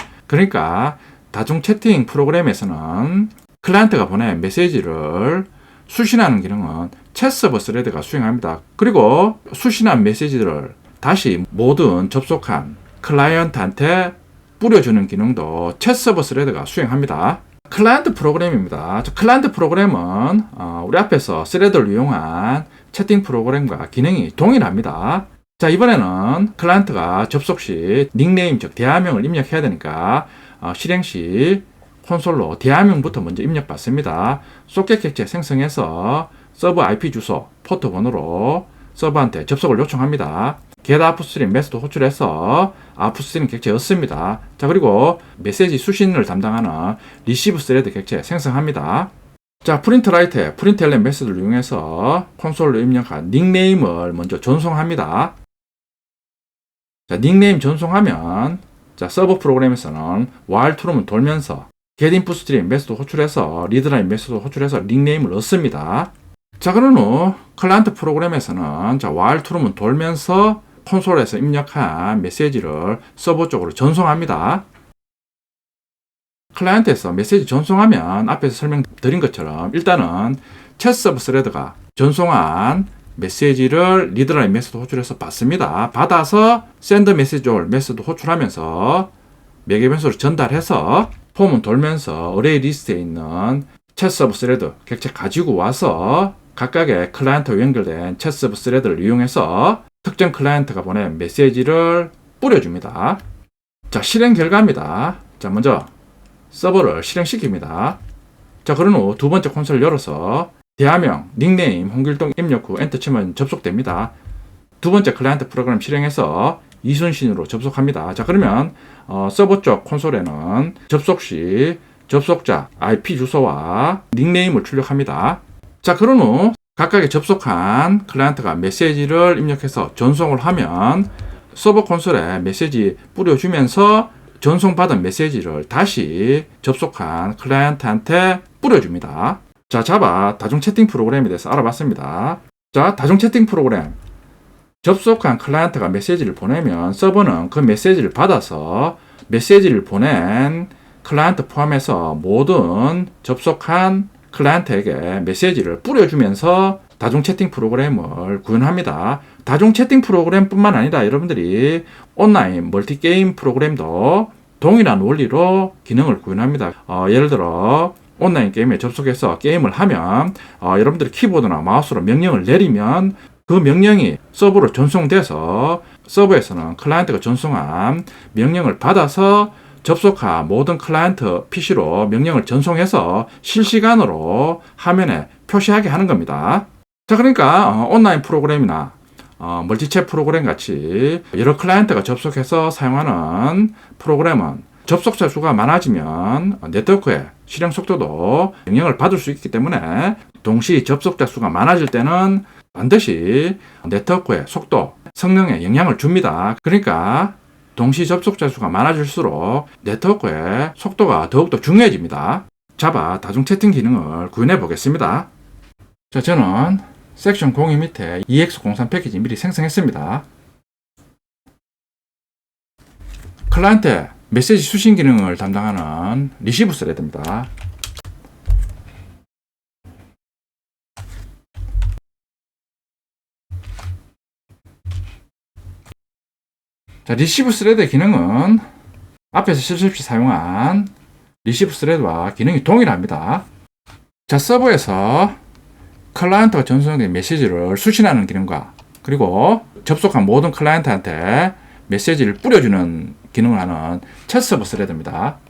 다중 채팅 프로그램에서는 클라이언트가 보낸 메시지를 수신하는 기능은 챗 서버 스레드가 수행합니다. 그리고 수신한 메시지를 다시 모든 접속한 클라이언트한테 뿌려주는 기능도 챗 서버 스레드가 수행합니다. 클라이언트 프로그램입니다. 클라이언트 프로그램은 우리 앞에서 스레드를 이용한 채팅 프로그램과 기능이 동일합니다. 자, 이번에는 클라이언트가 접속 시 닉네임, 즉 대화명을 입력해야 되니까 실행 시 콘솔로 대화명부터 먼저 입력받습니다. 소켓 객체 생성해서 서버 IP 주소, 포트 번호로 서버한테 접속을 요청합니다. get upstream 메시지 호출해서 upstream 객체 였습니다. 자, 그리고 메시지 수신을 담당하는 receive thread 객체 생성합니다. 자, 프린트 라이트에 프린트 ln 메시지를 이용해서 콘솔로 입력한 닉네임을 먼저 전송합니다. 자, 닉네임 전송하면 자, 서버 프로그램에서는 while true는 돌면서 get input stream 메시지 호출해서 readline 메시지 호출해서 닉네임을 넣습니다. 자, 그런 후 클라이언트 프로그램에서는 자, while true는 돌면서 콘솔에서 입력한 메시지를 서버 쪽으로 전송합니다. 클라이언트에서 메시지 전송하면 앞에서 설명드린 것처럼 일단은 챗 서브 스레드가 전송한 메시지를 리드라인 메시지 호출해서 받습니다. 받아서 send message all 메시지 호출하면서 매개 변수를 전달해서 폼은 돌면서 어레이 리스트에 있는 챗 서브 스레드 객체 가지고 와서 각각의 클라이언트와 연결된 챗 서브 스레드를 이용해서 특정 클라이언트가 보낸 메시지를 뿌려줍니다. 자, 실행 결과입니다. 자, 먼저 서버를 실행시킵니다. 자, 그런 후 두 번째 콘솔을 열어서 대화명, 닉네임, 홍길동 입력 후 엔터 치면 접속됩니다. 두 번째 클라이언트 프로그램 실행해서 이순신으로 접속합니다. 자, 그러면 서버 쪽 콘솔에는 접속 시 접속자 IP 주소와 닉네임을 출력합니다. 자, 그런 후 각각의 접속한 클라이언트가 메시지를 입력해서 전송을 하면 서버 콘솔에 메시지 뿌려주면서 전송받은 메시지를 다시 접속한 클라이언트한테 뿌려줍니다. 자, 자바 다중 채팅 프로그램에 대해서 알아봤습니다. 자, 다중 채팅 프로그램. 접속한 클라이언트가 메시지를 보내면 서버는 그 메시지를 받아서 메시지를 보낸 클라이언트 포함해서 모든 접속한 클라이언트에게 메시지를 뿌려주면서 다중 채팅 프로그램을 구현합니다. 다중 채팅 프로그램뿐만 아니라 여러분들이 온라인 멀티게임 프로그램도 동일한 원리로 기능을 구현합니다. 예를 들어 온라인 게임에 접속해서 게임을 하면 여러분들이 키보드나 마우스로 명령을 내리면 그 명령이 서버로 전송돼서 서버에서는 클라이언트가 전송한 명령을 받아서 접속한 모든 클라이언트 PC로 명령을 전송해서 실시간으로 화면에 표시하게 하는 겁니다. 자, 그러니까 온라인 프로그램이나 멀티챗 프로그램 같이 여러 클라이언트가 접속해서 사용하는 프로그램은 접속자 수가 많아지면 네트워크의 실행 속도도 영향을 받을 수 있기 때문에 동시 접속자 수가 많아질 때는 반드시 네트워크의 속도, 성능에 영향을 줍니다. 그러니까 동시 접속자 수가 많아질수록 네트워크의 속도가 더욱더 중요해집니다. 자바 다중 채팅 기능을 구현해 보겠습니다. 자, 저는 섹션 02 밑에 EX03 패키지 미리 생성했습니다. 클라이언트에 메시지 수신 기능을 담당하는 리시브 스레드입니다. 자, 리시브 스레드의 기능은 앞에서 실습 시 사용한 리시브 스레드와 기능이 동일합니다. 자, 서버에서 클라이언트가 전송된 메시지를 수신하는 기능과 그리고 접속한 모든 클라이언트한테 메시지를 뿌려주는 기능을 하는 챗 서버 스레드입니다.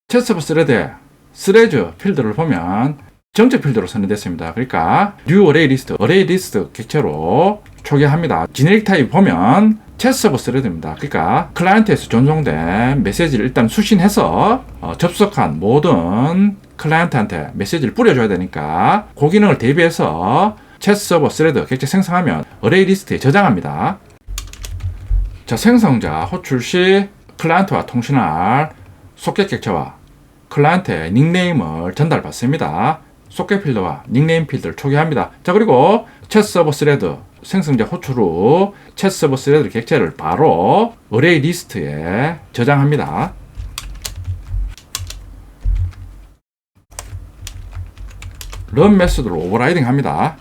챗 서버 스레드의 스레드 필드를 보면 정적 필드로 선택됐습니다. 그러니까 new array list, array list 객체로 초기화합니다. 제네릭 타입 보면 챗 서버 스레드입니다. 그러니까 클라이언트에서 전송된 메시지를 일단 수신해서 접속한 모든 클라이언트한테 메시지를 뿌려줘야 되니까 그 기능을 대비해서 챗 서버 스레드 객체 생성하면 어레이 리스트에 저장합니다. 자, 생성자 호출 시 클라이언트와 통신할 소켓 객체와 클라이언트의 닉네임을 전달받습니다. 소켓 필드와 닉네임 필드를 초기합니다. 자, 그리고 챗 서버 스레드 생성자 호출 후 챗 서버 스레드 객체를 바로 어레이 리스트에 저장합니다. 런 메소드로 오버라이딩 합니다.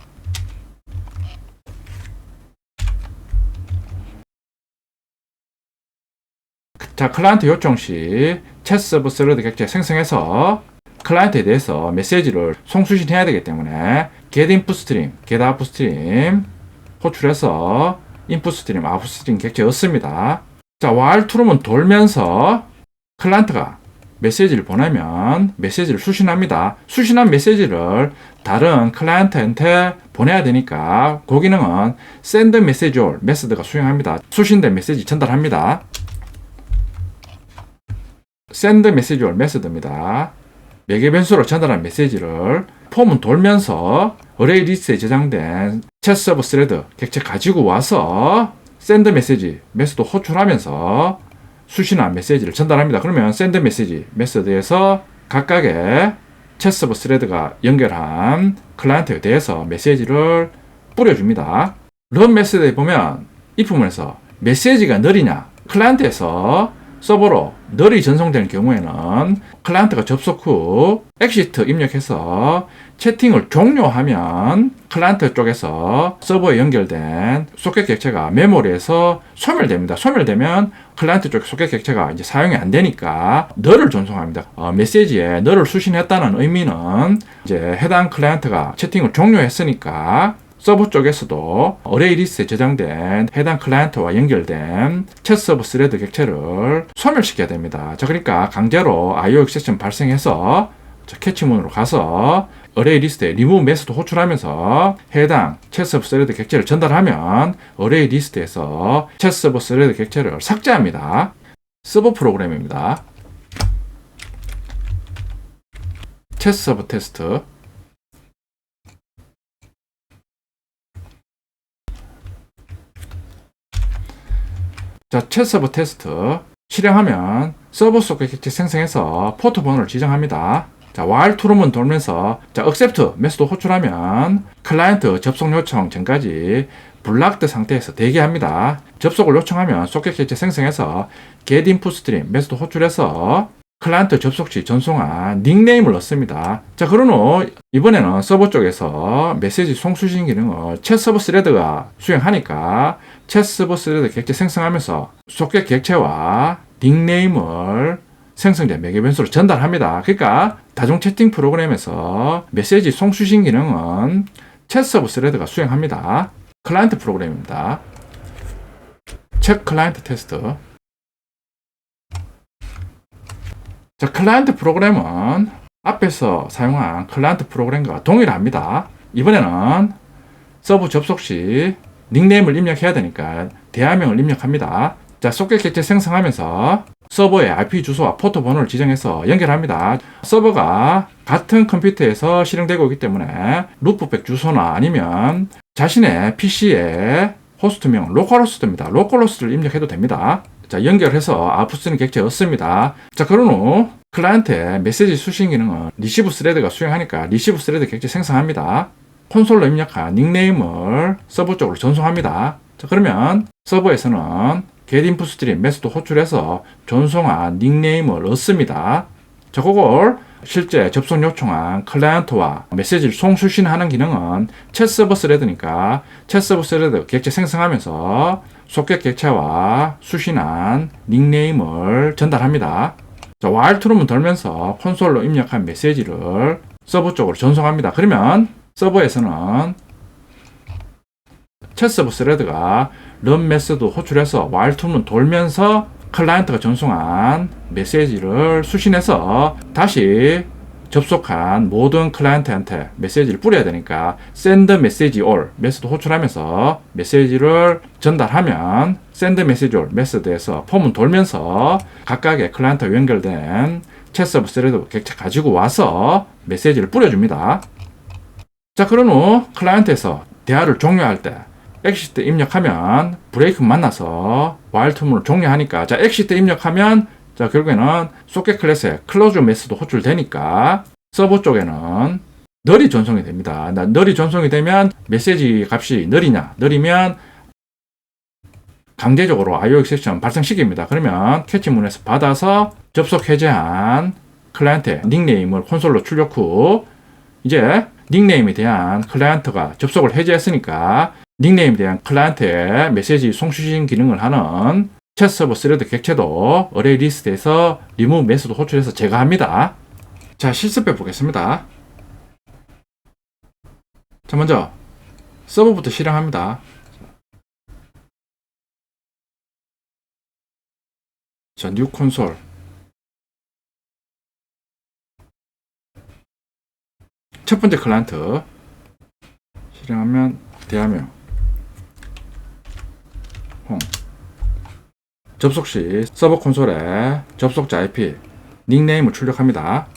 자, 클라이언트 요청 시 챗 서버 스레드 객체 생성해서 클라이언트에 대해서 메시지를 송수신해야 되기 때문에 get input stream, get output stream 호출해서 input stream, output stream 객체 얻습니다. 자, while true는 돌면서 클라이언트가 메시지를 보내면 메시지를 수신합니다. 수신한 메시지를 다른 클라이언트한테 보내야 되니까 그 기능은 send message all 메소드가 수행합니다. 수신된 메시지 전달합니다. send message all 메소드입니다. 매개 변수로 전달한 메시지를 폼은 돌면서 어레이 리스트에 저장된 챗 서버 스레드 객체 가지고 와서 send 메시지 메소드 호출하면서 수신한 메시지를 전달합니다. 그러면 send 메시지 메소드에서 각각의 챗 서버 스레드가 연결한 클라이언트에 대해서 메시지를 뿌려줍니다. run 메소드에 보면 이 부분에서 메시지가 느리냐, 클라이언트에서 서버로 널이 전송되는 경우에는 클라이언트가 접속 후 exit 입력해서 채팅을 종료하면 클라이언트 쪽에서 서버에 연결된 소켓 객체가 메모리에서 소멸됩니다. 소멸되면 클라이언트 쪽 소켓 객체가 이제 사용이 안 되니까 널을 전송합니다. 메시지에 널을 수신했다는 의미는 이제 해당 클라이언트가 채팅을 종료했으니까 서버 쪽에서도 어레이 리스트에 저장된 해당 클라이언트와 연결된 챗 서버 스레드 객체를 소멸시켜야 됩니다. 자, 그러니까 강제로 IO exception 발생해서 캐치문으로 가서 어레이 리스트에 remove 메소드 호출하면서 해당 챗 서버 스레드 객체를 전달하면 어레이 리스트에서 챗 서버 스레드 객체를 삭제합니다. 서버 프로그램입니다. 챗 서버 테스트. 자, 챗 서버 테스트 실행하면 서버 소켓 객체 생성해서 포트 번호를 지정합니다. 자, while true는 돌면서 자, accept 메소드 호출하면 클라이언트 접속 요청 전까지 블락드 상태에서 대기합니다. 접속을 요청하면 소켓 객체 생성해서 get input stream 메소드 호출해서 클라이언트 접속 시 전송한 닉네임을 넣습니다. 자, 그런 후 이번에는 서버 쪽에서 메시지 송수신 기능을 챗 서버 스레드가 수행하니까 챗 서버 스레드 객체 생성하면서 소켓 객체와 닉네임을 생성자 매개 변수로 전달합니다. 그러니까 다중 채팅 프로그램에서 메시지 송수신 기능은 챗 서버 스레드가 수행합니다. 클라이언트 프로그램입니다. 챗 클라이언트 테스트. 자, 클라이언트 프로그램은 앞에서 사용한 클라이언트 프로그램과 동일합니다. 이번에는 서버 접속 시 닉네임을 입력해야 되니까 대화명을 입력합니다. 자, 소켓 객체 생성하면서 서버의 IP 주소와 포트 번호를 지정해서 연결합니다. 서버가 같은 컴퓨터에서 실행되고 있기 때문에 루프백 주소나 아니면 자신의 PC의 호스트명, 로컬호스트입니다. 로컬호스트를 입력해도 됩니다. 자, 연결해서 아웃풋 객체 얻습니다. 자, 그런 후 클라이언트의 메시지 수신 기능은 리시브 스레드가 수행하니까 리시브 스레드 객체 생성합니다. 콘솔로 입력한 닉네임을 서버 쪽으로 전송합니다. 자, 그러면 서버에서는 get input stream 메소드 호출해서 전송한 닉네임을 얻습니다. 자, 그걸 실제 접속 요청한 클라이언트와 메시지를 송수신하는 기능은 챗 서버 스레드니까 챗 서버 스레드 객체 생성하면서 소켓 객체와 수신한 닉네임을 전달합니다. 자, while true는 돌면서 콘솔로 입력한 메시지를 서버 쪽으로 전송합니다. 그러면 서버에서는 챗 서버 스레드가 run 메소드 호출해서 while true는 돌면서 클라이언트가 전송한 메시지를 수신해서 다시 접속한 모든 클라이언트한테 메시지를 뿌려야 되니까 send message all 메소드 호출하면서 메시지를 전달하면 send message or method에서 폼은 돌면서 각각의 클라이언트와 연결된 챗 서버 스레드 객체 가지고 와서 메시지를 뿌려줍니다. 자, 그런 후 클라이언트에서 대화를 종료할 때 exit 입력하면 브레이크 만나서 while to문을 종료하니까, 자, exit 입력하면 자, 결국에는 소켓 클래스에 클로즈 메시지도 호출되니까 서버 쪽에는 널이 전송이 됩니다. 널이 전송이 되면 메시지 값이 느리면 강제적으로 IO exception 발생시킵니다. 그러면 캐치문에서 받아서 접속 해제한 클라이언트의 닉네임을 콘솔로 출력 후 이제 닉네임에 대한 클라이언트가 접속을 해제했으니까 닉네임에 대한 클라이언트의 메시지 송수신 기능을 하는 챗 서버 스레드 객체도 어레이 리스트에서 리무브 메시지 호출해서 제거합니다. 자, 실습해 보겠습니다. 자, 먼저 서버부터 실행합니다. 자, 뉴 콘솔. 첫 번째 클라이언트 실행하면 대화명 홈. 접속 시 서버 콘솔에 접속자 IP, 닉네임을 출력합니다.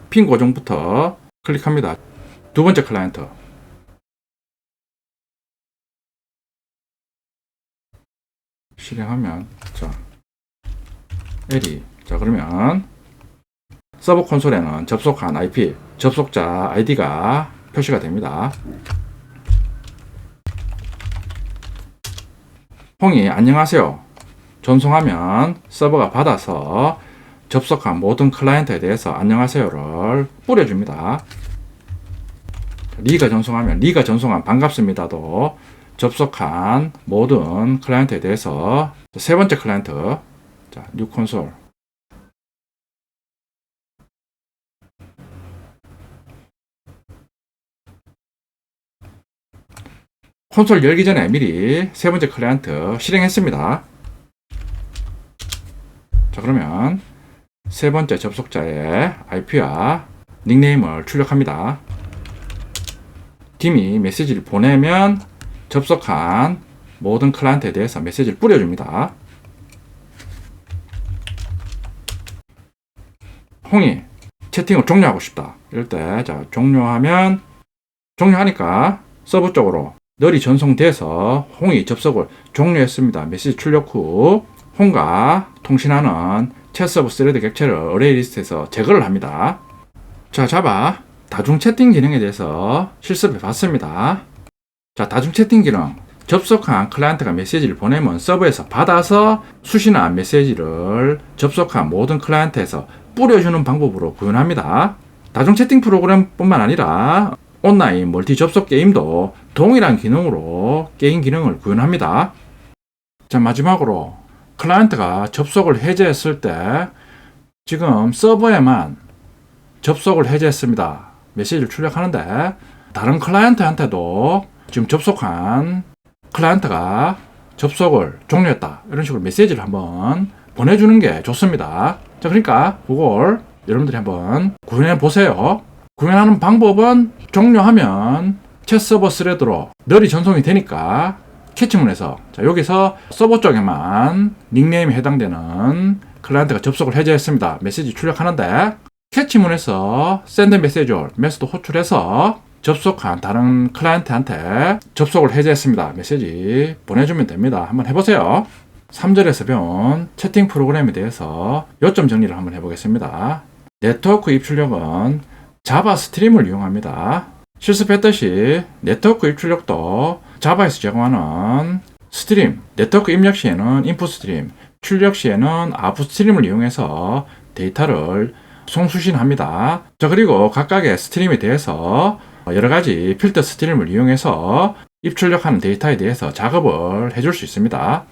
핀 고정부터 클릭합니다. 두 번째 클라이언트 실행하면 자, LE. 자, 그러면 서버 콘솔에는 접속한 IP, 접속자 ID가 표시가 됩니다. 홍이 안녕하세요 전송하면 서버가 받아서 접속한 모든 클라이언트에 대해서 안녕하세요를 뿌려줍니다. 리가 전송한 반갑습니다도 접속한 모든 클라이언트에 대해서 세 번째 클라이언트 자, 뉴 콘솔 콘솔 열기 전에 미리 세 번째 클라이언트 실행했습니다. 자, 그러면 세 번째 접속자의 IP와 닉네임을 출력합니다. 팀이 메시지를 보내면 접속한 모든 클라이언트에 대해서 메시지를 뿌려줍니다. 홍이 채팅을 종료하고 싶다. 이럴 때, 자, 종료하니까 서버 쪽으로 널이 전송돼서 홍이 접속을 종료했습니다. 메시지 출력 후 홍과 통신하는 챗 서버 스레드 객체를 어레이 리스트에서 제거를 합니다. 자, 자바 다중 채팅 기능에 대해서 실습해 봤습니다. 자, 다중 채팅 기능. 접속한 클라이언트가 메시지를 보내면 서버에서 받아서 수신한 메시지를 접속한 모든 클라이언트에서 뿌려주는 방법으로 구현합니다. 다중 채팅 프로그램 뿐만 아니라 온라인 멀티 접속 게임도 동일한 기능으로 게임 기능을 구현합니다. 자, 마지막으로 클라이언트가 접속을 해제했을 때 지금 서버에만 접속을 해제했습니다. 메시지를 출력하는데 다른 클라이언트한테도 지금 접속한 클라이언트가 접속을 종료했다. 이런 식으로 메시지를 한번 보내주는 게 좋습니다. 자, 그러니까 그걸 여러분들이 한번 구현해 보세요. 구현하는 방법은 종료하면 챗 서버 스레드로 널이 전송이 되니까 캐치문에서 자, 여기서 서버 쪽에만 닉네임에 해당되는 클라이언트가 접속을 해제했습니다. 메시지 출력하는데 캐치문에서 send message or 메시지 호출해서 접속한 다른 클라이언트한테 접속을 해제했습니다. 메시지 보내주면 됩니다. 한번 해보세요. 3절에서 배운 채팅 프로그램에 대해서 요점 정리를 한번 해보겠습니다. 네트워크 입출력은 자바 스트림을 이용합니다. 실습했듯이 네트워크 입출력도 자바에서 제공하는 스트림, 네트워크 입력 시에는 인풋 스트림, 출력 시에는 아웃풋 스트림을 이용해서 데이터를 송수신합니다. 자, 그리고 각각의 스트림에 대해서 여러 가지 필터 스트림을 이용해서 입출력하는 데이터에 대해서 작업을 해줄 수 있습니다.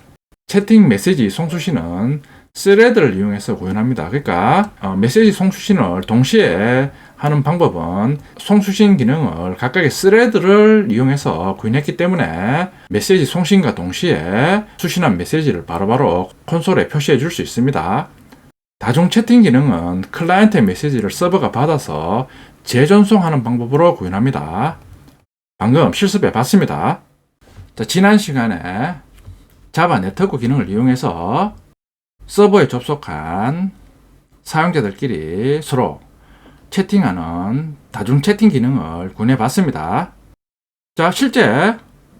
채팅 메시지 송수신은 스레드를 이용해서 구현합니다. 그러니까 메시지 송수신을 동시에 하는 방법은 송수신 기능을 각각의 스레드를 이용해서 구현했기 때문에 메시지 송신과 동시에 수신한 메시지를 바로바로 콘솔에 표시해 줄 수 있습니다. 다중 채팅 기능은 클라이언트의 메시지를 서버가 받아서 재전송하는 방법으로 구현합니다. 방금 실습해 봤습니다. 자, 지난 시간에 자바 네트워크 기능을 이용해서 서버에 접속한 사용자들끼리 서로 채팅하는 다중 채팅 기능을 구현해 봤습니다. 자, 실제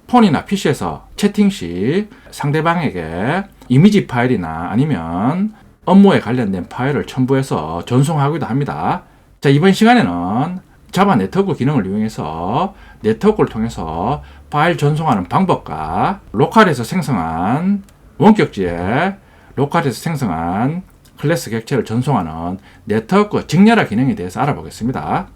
폰이나 PC에서 채팅 시 상대방에게 이미지 파일이나 아니면 업무에 관련된 파일을 첨부해서 전송하기도 합니다. 자, 이번 시간에는 자바 네트워크 기능을 이용해서 네트워크를 통해서 파일 전송하는 방법과 로컬에서 생성한 원격지에 로컬에서 생성한 클래스 객체를 전송하는 네트워크 직렬화 기능에 대해서 알아보겠습니다.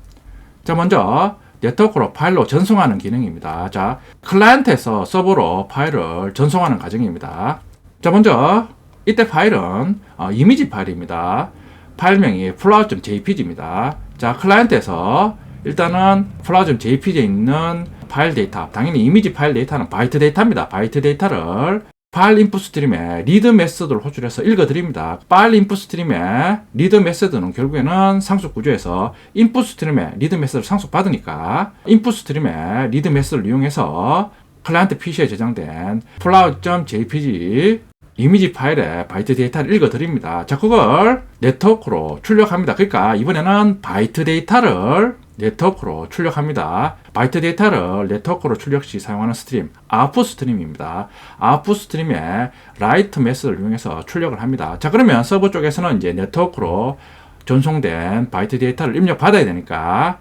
자, 먼저 네트워크로 파일로 전송하는 기능입니다. 자, 클라이언트에서 서버로 파일을 전송하는 과정입니다. 자, 먼저 이때 파일은 이미지 파일입니다. 파일명이 flower.jpg입니다. 자, 클라이언트에서 일단은 flower.jpg에 있는 파일 데이터, 당연히 이미지 파일 데이터는 바이트 데이터입니다. 바이트 데이터를 파일 인풋 스트림에 리드 메서드를 호출해서 읽어드립니다. 파일 인풋 스트림에 리드 메서드는 결국에는 상속 구조에서 인풋 스트림에 리드 메서드를 상속받으니까 인풋 스트림에 리드 메서드를 이용해서 클라이언트 PC에 저장된 flower.jpg 이미지 파일에 바이트 데이터를 읽어드립니다. 자, 그걸 네트워크로 출력합니다. 그러니까 이번에는 바이트 데이터를 네트워크로 출력합니다. 바이트 데이터를 네트워크로 출력 시 사용하는 스트림, 아웃풋 스트림입니다. 아웃풋 스트림에 라이트 메서드를 이용해서 출력을 합니다. 자, 그러면 서버 쪽에서는 이제 네트워크로 전송된 바이트 데이터를 입력받아야 되니까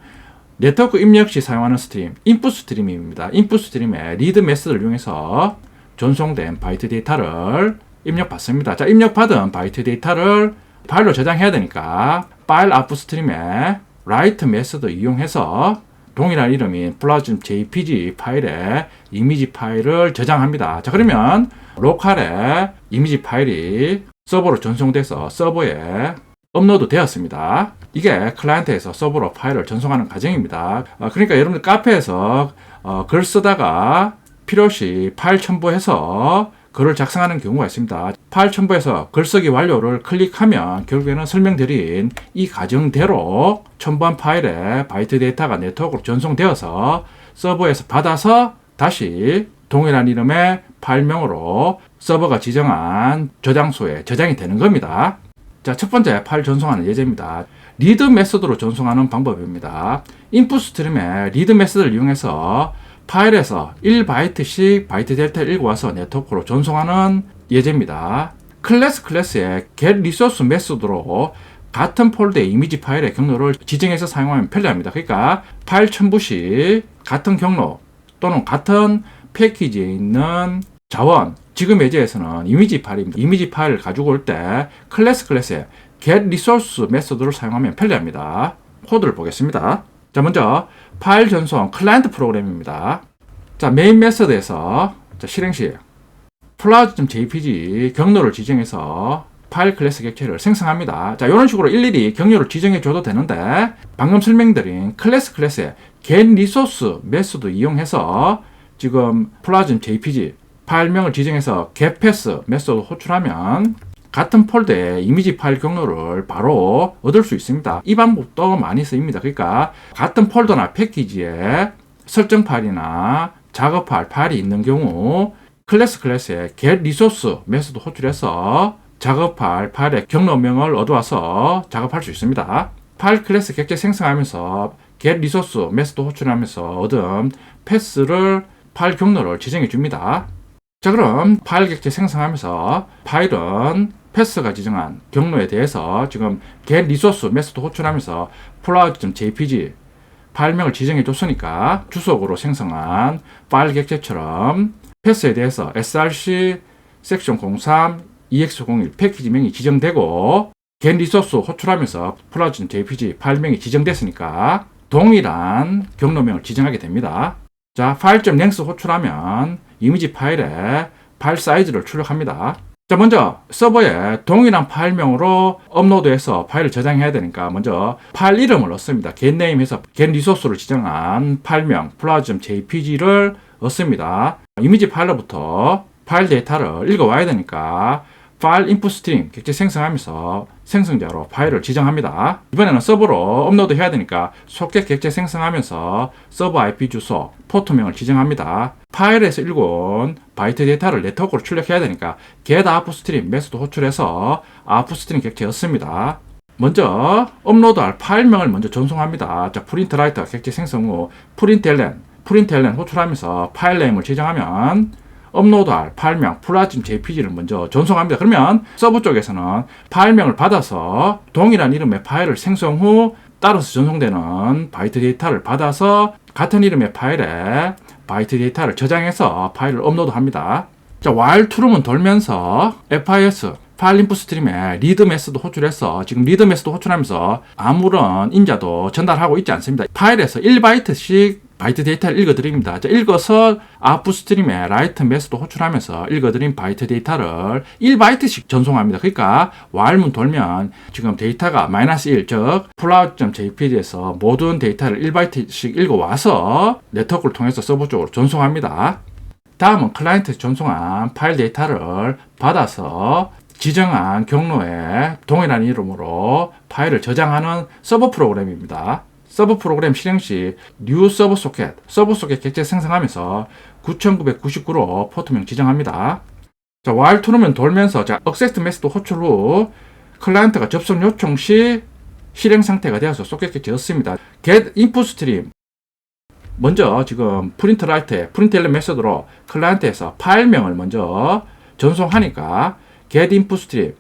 네트워크 입력 시 사용하는 스트림, 인풋 스트림입니다. 인풋 스트림에 리드 메서드를 이용해서 전송된 바이트 데이터를 입력받습니다. 자, 입력받은 바이트 데이터를 파일로 저장해야 되니까 파일 아웃풋 스트림에 write 메서드 이용해서 동일한 이름인 flower.jpg 파일에 이미지 파일을 저장합니다. 자, 그러면 로컬에 이미지 파일이 서버로 전송돼서 서버에 업로드 되었습니다. 이게 클라이언트에서 서버로 파일을 전송하는 과정입니다. 그러니까 여러분들 카페에서 글 쓰다가 필요시 파일 첨부해서 글을 작성하는 경우가 있습니다. 파일 첨부해서 글쓰기 완료를 클릭하면 결국에는 설명드린 이 과정대로 첨부한 파일에 바이트 데이터가 네트워크로 전송되어서 서버에서 받아서 다시 동일한 이름의 파일명으로 서버가 지정한 저장소에 저장이 되는 겁니다. 자, 첫 번째 파일 전송하는 예제입니다. 리드 메서드로 전송하는 방법입니다. 인풋 스트림에 리드 메서드를 이용해서 파일에서 1바이트씩 바이트 데이터를 읽어와서 네트워크로 전송하는 예제입니다. 클래스의 get resource 메소드로 같은 폴더의 이미지 파일의 경로를 지정해서 사용하면 편리합니다. 그러니까 파일 첨부 시 같은 경로 또는 같은 패키지에 있는 자원, 지금 예제에서는 이미지 파일입니다. 이미지 파일을 가지고 올 때 클래스의 get resource 메소드를 사용하면 편리합니다. 코드를 보겠습니다. 자, 먼저 파일 전송 클라이언트 프로그램입니다. 자, 메인 메서드에서 실행 시 flower.jpg 경로를 지정해서 파일 클래스 객체를 생성합니다. 자, 이런 식으로 일일이 경로를 지정해 줘도 되는데 방금 설명드린 클래스의 get resource 메소드 이용해서 지금 flower.jpg 파일명을 지정해서 getPath 메소드 호출하면 같은 폴더의 이미지 파일 경로를 바로 얻을 수 있습니다. 이 방법도 많이 쓰입니다. 그러니까 같은 폴더나 패키지에 설정 파일이나 작업할 파일이 있는 경우 클래스의 get resource 메소드 호출해서 작업할 파일의 경로명을 얻어와서 작업할 수 있습니다. 파일 클래스 객체 생성하면서 get resource 메소드 호출하면서 얻은 패스를 파일 경로를 지정해 줍니다. 자, 그럼 파일 객체 생성하면서 파일은 패스가 지정한 경로에 대해서 지금 get resource 메소드 호출하면서 flower.jpg 파일명을 지정해 줬으니까 주석으로 생성한 파일 객체처럼 패스에 대해서 src 섹션 03 ex01 패키지명이 지정되고 get resource 호출하면서 flower.jpg 파일명이 지정됐으니까 동일한 경로명을 지정하게 됩니다. 자, file.length 호출하면 이미지 파일에 파일 사이즈를 출력합니다. 자, 먼저 서버에 동일한 파일명으로 업로드해서 파일을 저장해야 되니까 먼저 파일 이름을 얻습니다. getName 해서 getResource를 지정한 파일명 flower.jpg를 얻습니다. 이미지 파일로부터 파일 데이터를 읽어와야 되니까 파일 인풋 스트림 객체 생성하면서 생성자로 파일을 지정합니다. 이번에는 서버로 업로드 해야 되니까 소켓 객체 생성하면서 서버 IP 주소, 포트명을 지정합니다. 파일에서 읽은 바이트 데이터를 네트워크로 출력해야 되니까 get outstream 메소드 호출해서 outstream 객체였습니다. 먼저 업로드할 파일명을 먼저 전송합니다. 자, 프린트라이터 객체 생성 후 프린tln 호출하면서 파일 네임을 지정하면 업로드할 파일명 flat.jpg를 먼저 전송합니다. 그러면 서버 쪽에서는 파일명을 받아서 동일한 이름의 파일을 생성 후 따라서 전송되는 바이트 데이터를 받아서 같은 이름의 파일에 바이트 데이터를 저장해서 파일을 업로드합니다. 자, while true는 돌면서 FIS 파일 인풋 스트림에 리드 메소드 호출해서 지금 리드 메소드 호출하면서 아무런 인자도 전달하고 있지 않습니다. 파일에서 1바이트씩 바이트 데이터를 읽어드립니다. 자, 읽어서 아웃풋 스트림에 라이트 메소드 호출하면서 읽어드린 바이트 데이터를 1바이트씩 전송합니다. 그러니까 while문 돌면 지금 데이터가 -1, 즉 float.jpg에서 모든 데이터를 1바이트씩 읽어와서 네트워크를 통해서 서버 쪽으로 전송합니다. 다음은 클라이언트에서 전송한 파일 데이터를 받아서 지정한 경로에 동일한 이름으로 파일을 저장하는 서버 프로그램입니다. 서버 프로그램 실행 시 new 서버 소켓 객체 생성하면서 9999로 포트명 지정합니다. 자, while true는 돌면서 자, accept 메시지 호출 후 클라이언트가 접속 요청 시 실행 상태가 되어서 소켓 객체였습니다. get input stream 먼저 지금 프린tln 메소드로 클라이언트에서 파일명을 먼저 전송하니까 get input stream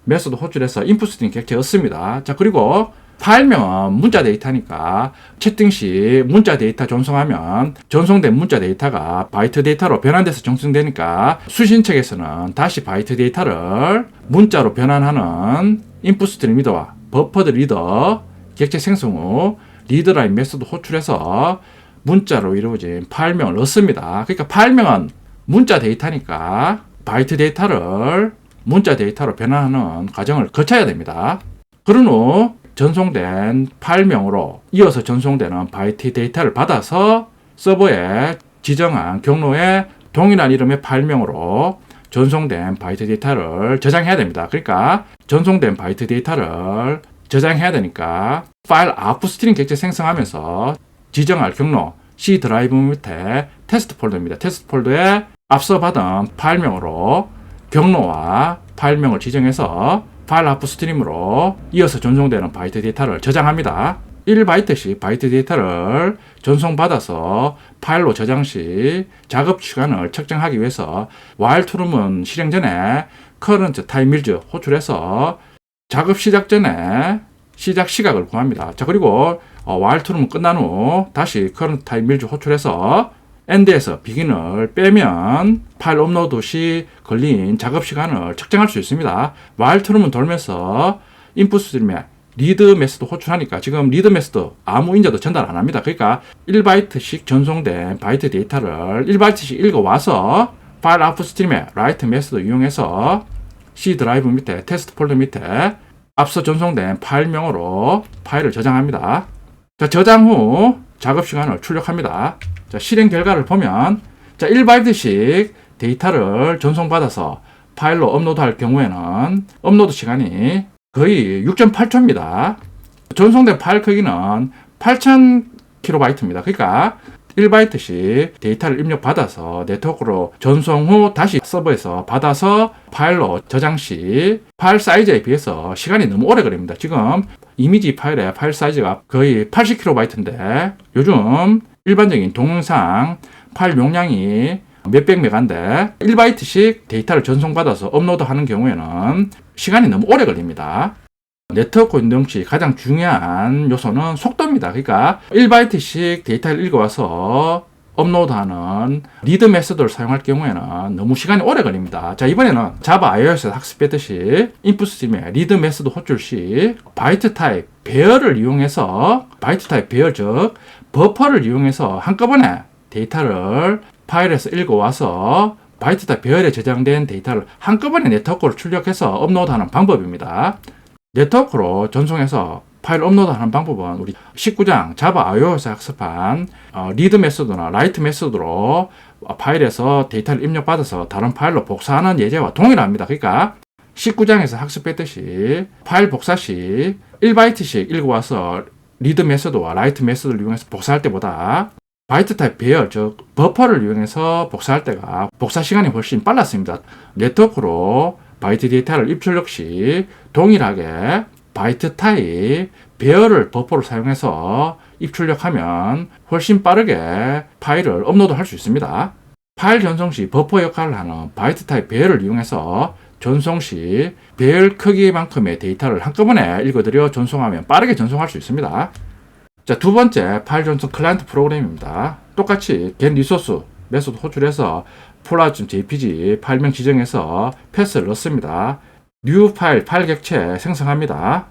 메소드 호출해서 input stream 객체였습니다. 자, 그리고 파일명은 문자 데이터니까 채팅 시 문자 데이터 전송하면 전송된 문자 데이터가 바이트 데이터로 변환돼서 전송되니까 수신 측에서는 다시 바이트 데이터를 문자로 변환하는 인풋 스트림 리더와 버퍼드 리더 객체 생성 후 리드라인 메소드 호출해서 문자로 이루어진 파일명을 넣습니다. 그러니까 파일명은 문자 데이터니까 바이트 데이터를 문자 데이터로 변환하는 과정을 거쳐야 됩니다. 그런 후 전송된 파일명으로 이어서 전송되는 바이트 데이터를 받아서 서버에 지정한 경로에 동일한 이름의 파일명으로 전송된 바이트 데이터를 저장해야 됩니다. 그러니까 전송된 바이트 데이터를 저장해야 되니까 파일 outstream 객체 생성하면서 지정할 경로 C 드라이브 밑에 테스트 폴더입니다. 테스트 폴더에 앞서 받은 파일명으로 경로와 파일명을 지정해서 파일 outstream으로 이어서 전송되는 바이트 데이터를 저장합니다. 1바이트씩 바이트 데이터를 전송받아서 파일로 저장 시 작업 시간을 측정하기 위해서 while true문 실행 전에 current time mills 호출해서 작업 시작 전에 시작 시각을 구합니다. 자, 그리고 while true문 끝난 후 다시 current time mills 호출해서 end에서 begin을 빼면 파일 업로드 시 걸린 작업 시간을 측정할 수 있습니다. while true문 돌면서 input 스트림에 리드 메소드 호출하니까 지금 리드 메소드 아무 인자도 전달 안 합니다. 그러니까 1바이트씩 전송된 바이트 데이터를 1바이트씩 읽어와서 파일 아웃풋 스트림에 라이트 메소드 이용해서 C 드라이브 밑에 테스트 폴더 밑에 앞서 전송된 파일명으로 파일을 저장합니다. 자, 저장 후 작업 시간을 출력합니다. 자, 실행 결과를 보면 자, 1바이트씩 데이터를 전송받아서 파일로 업로드할 경우에는 업로드 시간이 거의 6.8초입니다. 전송된 파일 크기는 8000kb입니다. 그러니까 1바이트씩 데이터를 입력받아서 네트워크로 전송 후 다시 서버에서 받아서 파일로 저장 시 파일 사이즈에 비해서 시간이 너무 오래 걸립니다. 지금 이미지 파일의 파일 사이즈가 거의 80kb인데 요즘 일반적인 동영상 파일 용량이 몇백 메가인데 1바이트씩 데이터를 전송받아서 업로드하는 경우에는 시간이 너무 오래 걸립니다. 네트워크 운영 시 가장 중요한 요소는 속도입니다. 그러니까 1바이트씩 데이터를 읽어와서 업로드하는 리드 메소드를 사용할 경우에는 너무 시간이 오래 걸립니다. 자, 이번에는 자바 iOS에서 학습했듯이 인풋 스트림에 리드 메소드 호출 시 바이트 타입 배열을 이용해서 바이트 타입 배열 즉 버퍼를 이용해서 한꺼번에 데이터를 파일에서 읽어와서 바이트 타입 배열에 저장된 데이터를 한꺼번에 네트워크로 출력해서 업로드하는 방법입니다. 네트워크로 전송해서 파일 업로드하는 방법은 우리 19장 자바 iOS 학습한 리드 메소드나 라이트 메소드로 파일에서 데이터를 입력받아서 다른 파일로 복사하는 예제와 동일합니다. 그러니까 19장에서 학습했듯이 파일 복사 시 1바이트씩 읽어와서 리드 메서드와 라이트 메서드를 이용해서 복사할 때보다 바이트 타입 배열, 즉 버퍼를 이용해서 복사할 때가 복사 시간이 훨씬 빨랐습니다. 네트워크로 바이트 데이터를 입출력 시 동일하게 바이트 타입 배열을 버퍼로 사용해서 입출력하면 훨씬 빠르게 파일을 업로드할 수 있습니다. 파일 전송 시 버퍼 역할을 하는 바이트 타입 배열을 이용해서 전송 시 배열 크기만큼의 데이터를 한꺼번에 읽어들여 전송하면 빠르게 전송할 수 있습니다. 자, 두 번째 파일 전송 클라이언트 프로그램입니다. 똑같이 get 리소스 메소드 호출해서 폴라.jpg 파일명 지정해서 패스를 넣습니다. new 파일 객체 생성합니다.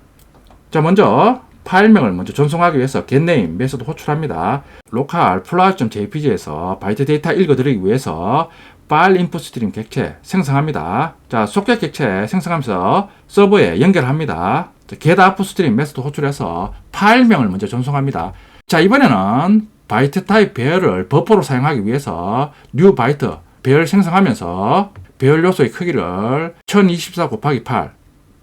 자, 먼저 파일명을 먼저 전송하기 위해서 getName 메소드 호출합니다. 로컬 폴라.jpg에서 바이트 데이터 읽어드리기 위해서 파일 인풋 스트림 객체 생성합니다. 자, 소켓 객체 생성하면서 서버에 연결합니다. get output stream 메소드 호출해서 파일명을 먼저 전송합니다. 자, 이번에는 바이트 타입 배열을 버퍼로 사용하기 위해서 new 바이트 배열 생성하면서 배열 요소의 크기를 1024 곱하기 8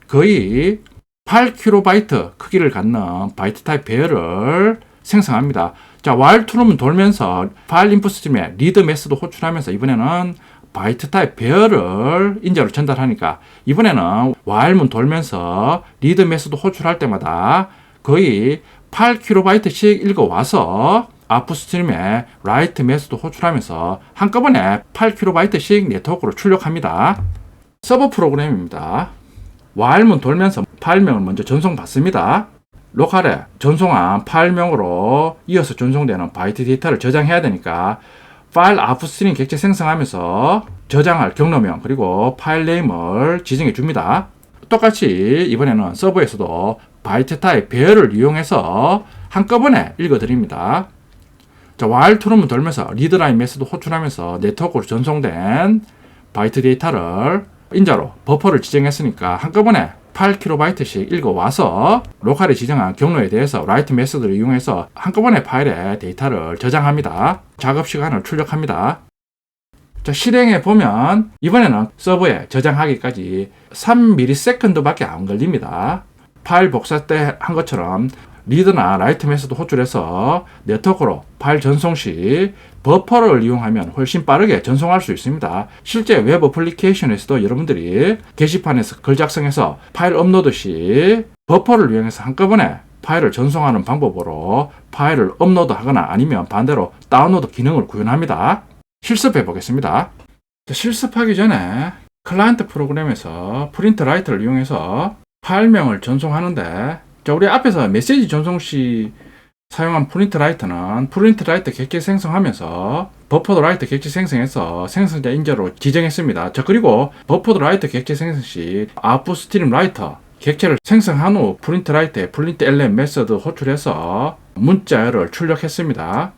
거의 8KB 크기를 갖는 바이트 타입 배열을 생성합니다. 자, while true는 돌면서 파일 인풋 스트림에 리드 메소드 호출하면서 이번에는 바이트 타입 배열을 인자로 전달하니까 이번에는 while문 돌면서 리드 메소드 호출할 때마다 거의 8KB씩 읽어와서 아웃풋 스트림에 라이트 메소드 호출하면서 한꺼번에 8KB씩 네트워크로 출력합니다. 서버 프로그램입니다. while문 돌면서 파일명을 먼저 전송받습니다. 로컬에 전송한 파일명으로 이어서 전송되는 바이트 데이터를 저장해야 되니까 파일 아웃풋 스트림 객체 생성하면서 저장할 경로명 그리고 파일 네임을 지정해 줍니다. 똑같이 이번에는 서버에서도 바이트 타입 배열을 이용해서 한꺼번에 읽어드립니다. 자, while true는 돌면서 리드라인 메소드 호출하면서 네트워크로 전송된 바이트 데이터를 인자로 버퍼를 지정했으니까 한꺼번에 8KB씩 읽어와서 로컬에 지정한 경로에 대해서 write 메소드를 이용해서 한꺼번에 파일에 데이터를 저장합니다. 작업 시간을 출력합니다. 자, 실행해 보면 이번에는 서버에 저장하기까지 3ms 밖에 안 걸립니다. 파일 복사 때 한 것처럼 리드나 라이트 메소드 호출해서 네트워크로 파일 전송 시 버퍼를 이용하면 훨씬 빠르게 전송할 수 있습니다. 실제 웹 어플리케이션에서도 여러분들이 게시판에서 글 작성해서 파일 업로드 시 버퍼를 이용해서 한꺼번에 파일을 전송하는 방법으로 파일을 업로드 하거나 아니면 반대로 다운로드 기능을 구현합니다. 실습해 보겠습니다. 실습하기 전에 클라이언트 프로그램에서 프린트 라이트를 이용해서 파일명을 전송하는데, 자, 우리 앞에서 메시지 전송 시 사용한 프린트 라이트는 프린트 라이트 객체 생성하면서 버퍼드 라이트 객체 생성해서 생성자 인자로 지정했습니다. 자, 그리고 버퍼드 라이트 객체 생성 시 아웃풋 스트림 라이터 객체를 생성한 후 프린트 라이트에 프린트 ln 메서드 호출해서 문자열을 출력했습니다.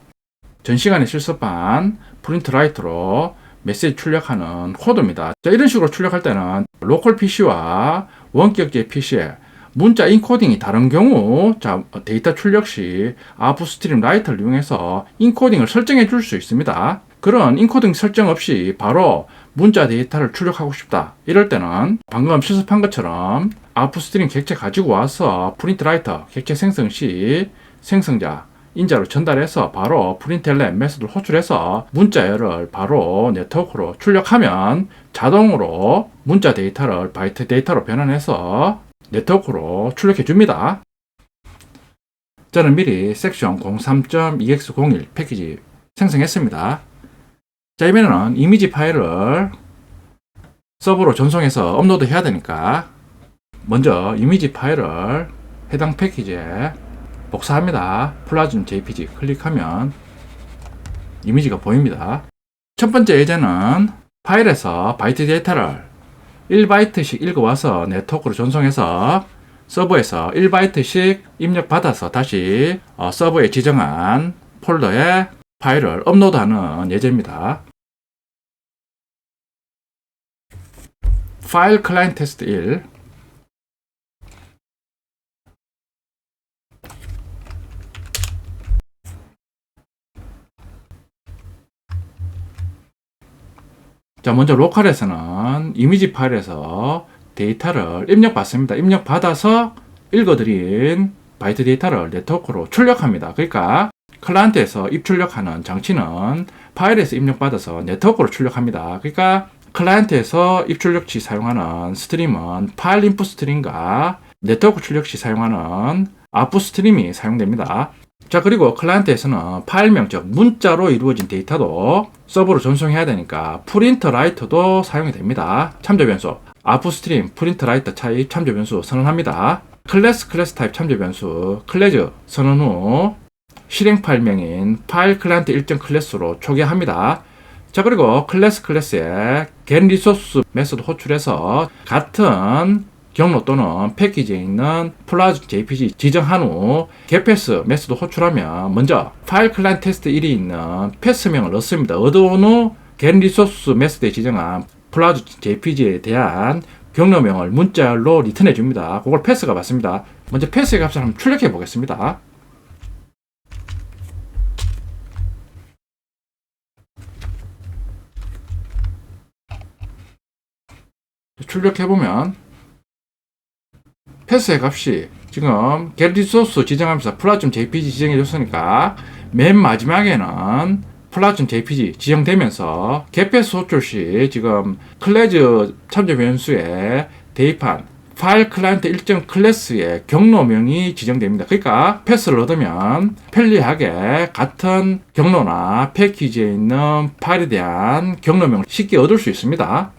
전 시간에 실습한 프린트 라이트로 메시지 출력하는 코드입니다. 자, 이런 식으로 출력할 때는 로컬 PC와 원격제 PC에 문자 인코딩이 다른 경우, 자, 데이터 출력 시 아웃풋 스트림 라이터를 이용해서 인코딩을 설정해 줄 수 있습니다. 그런 인코딩 설정 없이 바로 문자 데이터를 출력하고 싶다, 이럴 때는 방금 실습한 것처럼 아웃풋 스트림 객체 가지고 와서 프린트 라이터 객체 생성 시 생성자 인자로 전달해서 바로 프린트 ln 메소드를 호출해서 문자열을 바로 네트워크로 출력하면 자동으로 문자 데이터를 바이트 데이터로 변환해서 네트워크로 출력해 줍니다. 저는 미리 섹션 03.ex01 패키지 생성했습니다. 자, 이번에는 이미지 파일을 서버로 전송해서 업로드 해야 되니까 먼저 이미지 파일을 해당 패키지에 복사합니다. 폴라.jpg 클릭하면 이미지가 보입니다. 첫 번째 예제는 파일에서 바이트 데이터를 1바이트씩 읽어와서 네트워크로 전송해서 서버에서 1바이트씩 입력받아서 다시 서버에 지정한 폴더에 파일을 업로드하는 예제입니다. 파일 클라이언트 테스트 1. 자, 먼저 로컬에서는 이미지 파일에서 데이터를 입력받습니다. 입력받아서 읽어드린 바이트 데이터를 네트워크로 출력합니다. 그러니까 클라이언트에서 입출력하는 장치는 파일에서 입력받아서 네트워크로 출력합니다. 그러니까 클라이언트에서 입출력 시 사용하는 스트림은 파일 인풋 스트림과 네트워크 출력 시 사용하는 아웃풋 스트림이 사용됩니다. 자, 그리고 클라이언트에서는 파일명, 즉 문자로 이루어진 데이터도 서버로 전송해야 되니까 프린트 라이트도 사용이 됩니다. 참조 변수 아웃풋 스트림, 프린트 라이트 차입 참조 변수 선언합니다. 클래스 타입 참조 변수 클래즈 선언 후 실행 파일명인 파일 클라이언트 일정 클래스로 초기화합니다. 자, 그리고 클래스에 get 리소스 메소드 호출해서 같은 경로 또는 패키지에 있는 플라즈 JPG 지정한 후 get 패스 메소드 호출하면 먼저 파일 클라이언트 테스트 1이 있는 패스명을 넣습니다. 얻어온 후 get 리소스 메소드에 지정한 플라즈 JPG에 대한 경로명을 문자열로 리턴해 줍니다. 그걸 패스가 받습니다. 먼저 패스의 값을 한번 출력해 보겠습니다. 출력해보면 패스의 값이 지금 get resource 지정하면서 플라즘 JPG 지정해줬으니까 맨 마지막에는 플라즘 JPG 지정되면서 get 패스 호출 시 지금 클래즈 참조 변수에 대입한 파일 클라이언트 일정 클래스의 경로명이 지정됩니다. 그러니까 패스를 얻으면 편리하게 같은 경로나 패키지에 있는 파일에 대한 경로명을 쉽게 얻을 수 있습니다.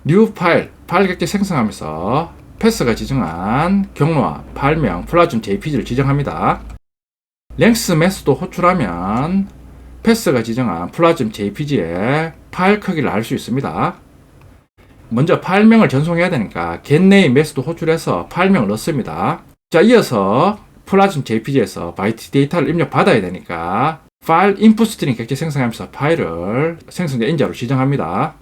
new 파일 객체 생성하면서 패스가 지정한 경로와 파일명 플라즘 JPG를 지정합니다. length 메소드 호출하면 패스가 지정한 플라즘 JPG의 파일 크기를 알 수 있습니다. 먼저 파일명을 전송해야 되니까 getName 메소드 호출해서 파일명을 넣습니다. 자, 이어서 플라즘 JPG에서 바이트 데이터를 입력받아야 되니까 파일 인풋 스트링 객체 생성하면서 파일을 생성자 인자로 지정합니다.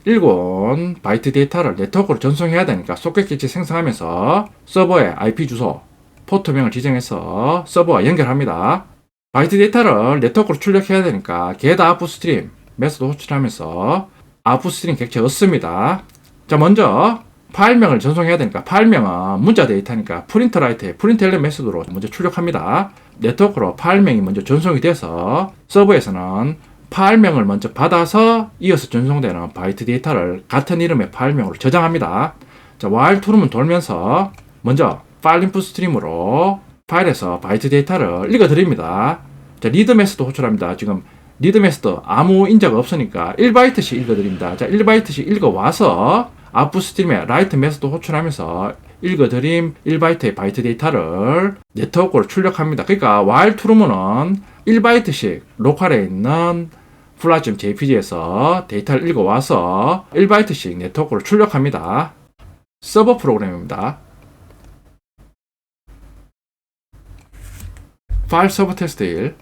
읽은 바이트 데이터를 네트워크로 전송해야 되니까 소켓 객체 생성하면서 서버의 IP 주소, 포트명을 지정해서 서버와 연결합니다. 바이트 데이터를 네트워크로 출력해야 되니까 get output stream 메소드 호출하면서 output stream 객체 얻습니다. 자, 먼저 파일명을 전송해야 되니까 파일명은 문자 데이터니까 print write, print ln 메소드로 먼저 출력합니다. 네트워크로 파일명이 먼저 전송이 돼서 서버에서는 파일명을 먼저 받아서 이어서 전송되는 바이트 데이터를 같은 이름의 파일명으로 저장합니다. 자, while true는 돌면서 먼저 파일 인풋 스트림으로 파일에서 바이트 데이터를 읽어드립니다. 자, 리드 메소드 호출합니다. 지금 리드 메소드 아무 인자가 없으니까 1바이트씩 읽어드립니다. 자, 1바이트씩 읽어와서 아웃풋 스트림에 라이트 메소드 호출하면서 읽어드림 1바이트의 바이트 데이터를 네트워크로 출력합니다. 그러니까 while true는 1바이트씩 로컬에 있는 플라즘 JPG에서 데이터를 읽어와서 1바이트씩 네트워크로 출력합니다. 서버 프로그램입니다. 파일 서버 테스트 1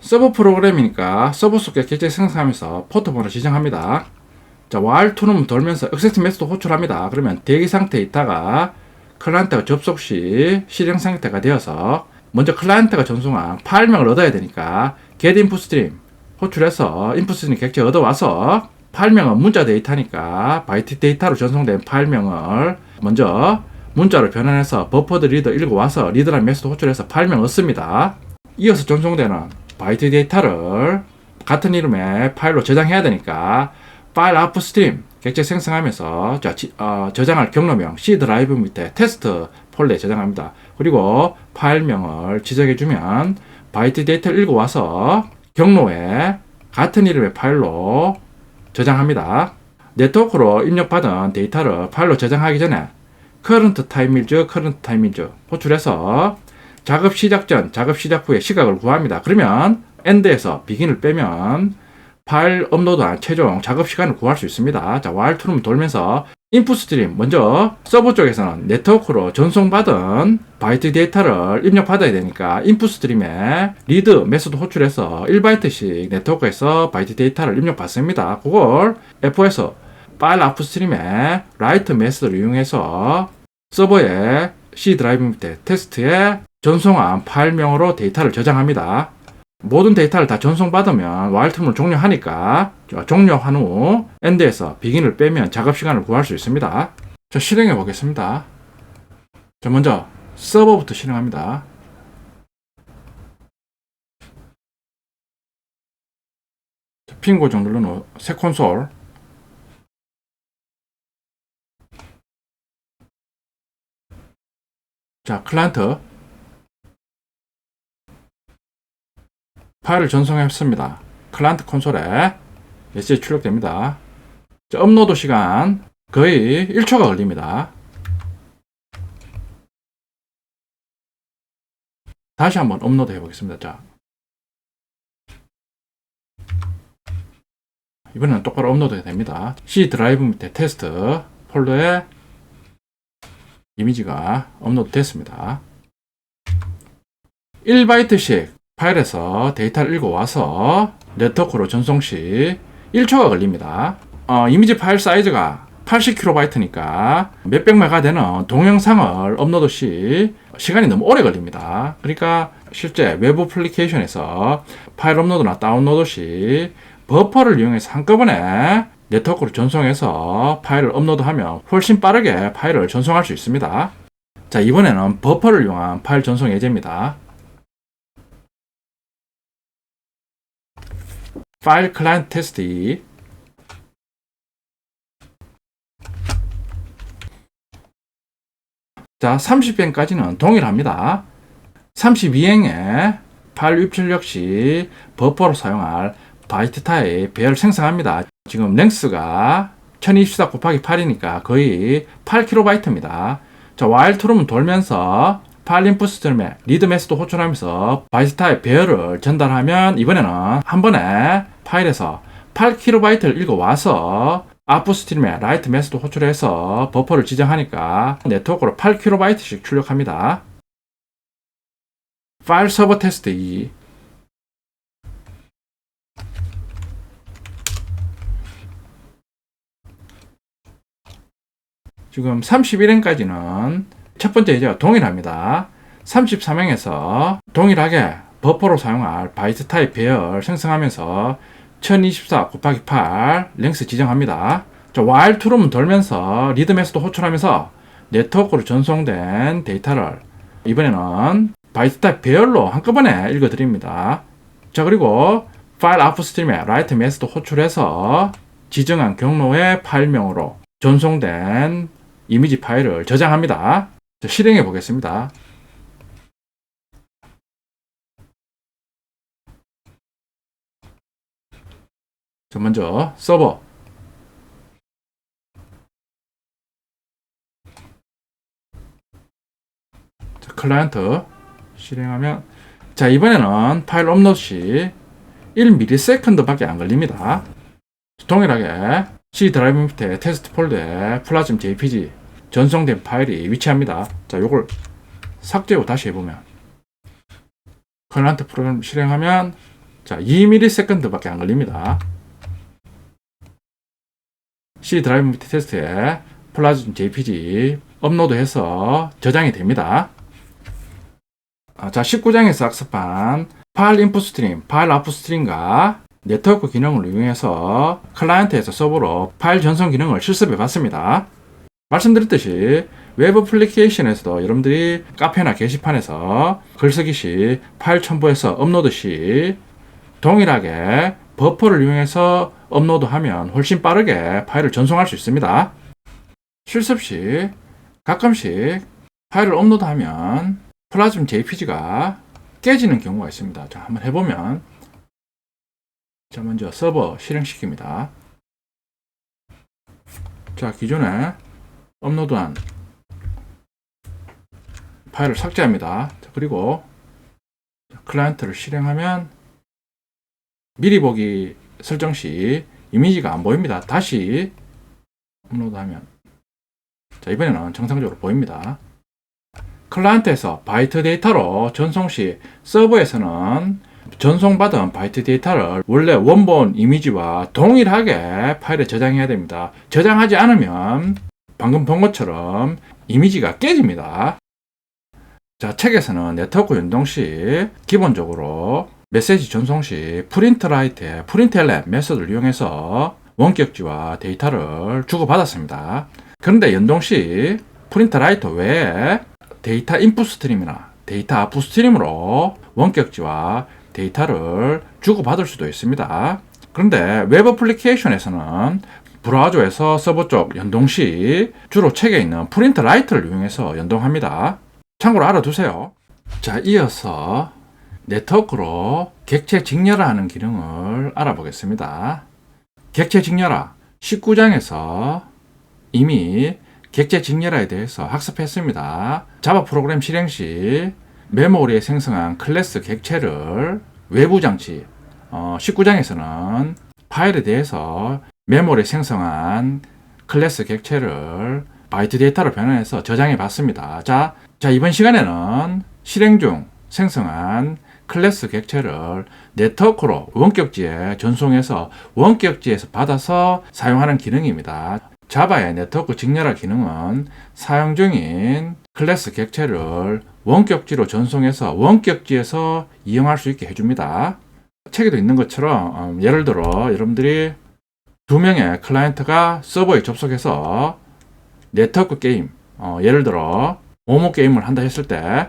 서버 프로그램이니까 서버 소켓 객체 생성하면서 포트 번호 지정합니다. 자, while true는 돌면서 액세스 메소드 호출합니다. 그러면 대기 상태 있다가 클라이언트가 접속 시 실행 상태가 되어서 먼저 클라이언트가 전송한 파일명을 얻어야 되니까 get input stream 호출해서 input stream 객체 얻어와서 파일명은 문자 데이터니까 바이트 데이터로 전송된 파일명을 먼저 문자로 변환해서 버퍼드 리더 읽어와서 리드라는 메소드 호출해서 파일명 얻습니다. 이어서 전송되는 바이트 데이터를 같은 이름의 파일로 저장해야 되니까 파일 아웃풋 스트림 객체 생성하면서 저장할 경로명 C 드라이브 밑에 테스트 폴더에 저장합니다. 그리고 파일명을 지정해주면 바이트 데이터를 읽어와서 경로에 같은 이름의 파일로 저장합니다. 네트워크로 입력받은 데이터를 파일로 저장하기 전에 current time is 호출해서 작업 시작 전, 작업 시작 후에 시각을 구합니다. 그러면 end에서 begin을 빼면 파일 업로드한 최종 작업 시간을 구할 수 있습니다. 자, while true는 돌면서 인풋 스트림 먼저 서버 쪽에서는 네트워크로 전송받은 바이트 데이터를 입력받아야 되니까 인풋 스트림에 리드 메소드 호출해서 1바이트씩 네트워크에서 바이트 데이터를 입력받습니다. 그걸 F4에서 파일 아웃풋 스트림에 라이트 메소드를 이용해서 서버에 C 드라이브 밑에 테스트에 전송한 파일명으로 데이터를 저장합니다. 모든 데이터를 다 전송받으면 while 툴을 종료하니까 종료한 후 end에서 begin을 빼면 작업시간을 구할 수 있습니다. 자, 실행해 보겠습니다. 자, 먼저 서버부터 실행합니다. 핀 고정 누른 후 새 콘솔. 자, 클라이언트 파일을 전송했습니다. 클라이언트 콘솔에 메시지 출력됩니다. 자, 업로드 시간 거의 1초가 걸립니다. 다시 한번 업로드 해보겠습니다. 자, 이번에는 똑바로 업로드가 됩니다. C 드라이브 밑에 테스트 폴더에 이미지가 업로드 됐습니다. 1바이트씩 파일에서 데이터를 읽어와서 네트워크로 전송 시 1초가 걸립니다. 이미지 파일 사이즈가 80kb니까 몇백 메가 되는 동영상을 업로드 시 시간이 너무 오래 걸립니다. 그러니까 실제 외부 애플리케이션에서 파일 업로드나 다운로드 시 버퍼를 이용해서 한꺼번에 네트워크로 전송해서 파일을 업로드하면 훨씬 빠르게 파일을 전송할 수 있습니다. 자, 이번에는 버퍼를 이용한 파일 전송 예제입니다. 파일 클라이언트 테스트 2. 자, 30행까지는 동일합니다. 32행에 파일 입출 역시 버퍼로 사용할 바이트 타입 배열을 생성합니다. 지금 랭스가 1024 곱하기 8이니까 거의 8kb입니다. 자, while 트루는 돌면서 파일 인풋 스트림에 리드 메시도 호출하면서 바이트 타입 배열을 전달하면 이번에는 한 번에 파일에서 8kb를 읽어와서 아웃풋 스트림에 라이트 메시도 호출해서 버퍼를 지정하니까 네트워크로 8kb씩 출력합니다. 파일 서버 테스트 2. 지금 31행까지는 첫 번째 예제와 동일합니다. 33행에서 동일하게 버퍼로 사용할 바이트 타입 배열 생성하면서 1024 곱하기 8 랭스 지정합니다. 자, while 트루는 돌면서 리드 메시도 호출하면서 네트워크로 전송된 데이터를 이번에는 바이트 타입 배열로 한꺼번에 읽어드립니다. 자, 그리고 파일 아웃풋 스트림에 라이트 메시도 호출해서 지정한 경로의 파일명으로 전송된 이미지 파일을 저장합니다. 자, 실행해 보겠습니다. 자, 먼저 서버. 자, 클라이언트 실행하면, 자, 이번에는 파일 업로드 시 1ms 밖에 안 걸립니다. 동일하게 C 드라이브 밑에 테스트 폴더에 플라즘 JPG 전송된 파일이 위치합니다. 자, 요걸 삭제 후 다시 해보면 클라이언트 프로그램 실행하면, 자, 2ms 밖에 안 걸립니다. C 드라이브 밑에 테스트에 플라즘 JPG 업로드해서 저장이 됩니다. 자, 19장에서 학습한 파일 인풋 스트림, 파일 아웃풋 스트림과 네트워크 기능을 이용해서 클라이언트에서 서버로 파일 전송 기능을 실습해 봤습니다. 말씀드렸듯이 웹 애플리케이션에서도 여러분들이 카페나 게시판에서 글쓰기 시 파일 첨부해서 업로드 시 동일하게 버퍼를 이용해서 업로드하면 훨씬 빠르게 파일을 전송할 수 있습니다. 실습 시 가끔씩 파일을 업로드하면 플라즘 JPG가 깨지는 경우가 있습니다. 자, 한번 해보면, 자, 먼저 서버 실행시킵니다. 자, 기존에 업로드한 파일을 삭제합니다. 자, 그리고 클라이언트를 실행하면 미리 보기 설정 시 이미지가 안 보입니다. 다시 업로드하면, 자, 이번에는 정상적으로 보입니다. 클라이언트에서 바이트 데이터로 전송 시 서버에서는 전송받은 바이트 데이터를 원래 원본 이미지와 동일하게 파일에 저장해야 됩니다. 저장하지 않으면 방금 본 것처럼 이미지가 깨집니다. 자, 책에서는 네트워크 연동 시 기본적으로 메시지 전송 시 프린트 라이트의 프린트 엘렘 메소드를 이용해서 원격지와 데이터를 주고받았습니다. 그런데 연동 시 프린트 라이트 외에 데이터 인풋 스트림이나 데이터 아웃풋 스트림으로 원격지와 데이터를 주고받을 수도 있습니다. 그런데 웹 어플리케이션에서는 브라우저에서 서버 쪽 연동 시 주로 책에 있는 프린트 라이트를 이용해서 연동합니다. 참고로 알아두세요. 자, 이어서 네트워크로 객체 직렬화하는 기능을 알아보겠습니다. 객체 직렬화 19장에서 이미 객체 직렬화에 대해서 학습했습니다. 자바 프로그램 실행 시 메모리에 생성한 클래스 객체를 외부 장치 19장에서는 파일에 대해서 메모리에 생성한 클래스 객체를 바이트 데이터로 변환해서 저장해 봤습니다. 자, 이번 시간에는 실행 중 생성한 클래스 객체를 네트워크로 원격지에 전송해서 원격지에서 받아서 사용하는 기능입니다. 자바의 네트워크 직렬화 기능은 사용 중인 클래스 객체를 원격지로 전송해서 원격지에서 이용할 수 있게 해줍니다. 책에도 있는 것처럼 예를 들어 여러분들이 2명의 클라이언트가 서버에 접속해서 네트워크 게임, 예를 들어 모모 게임을 한다 했을 때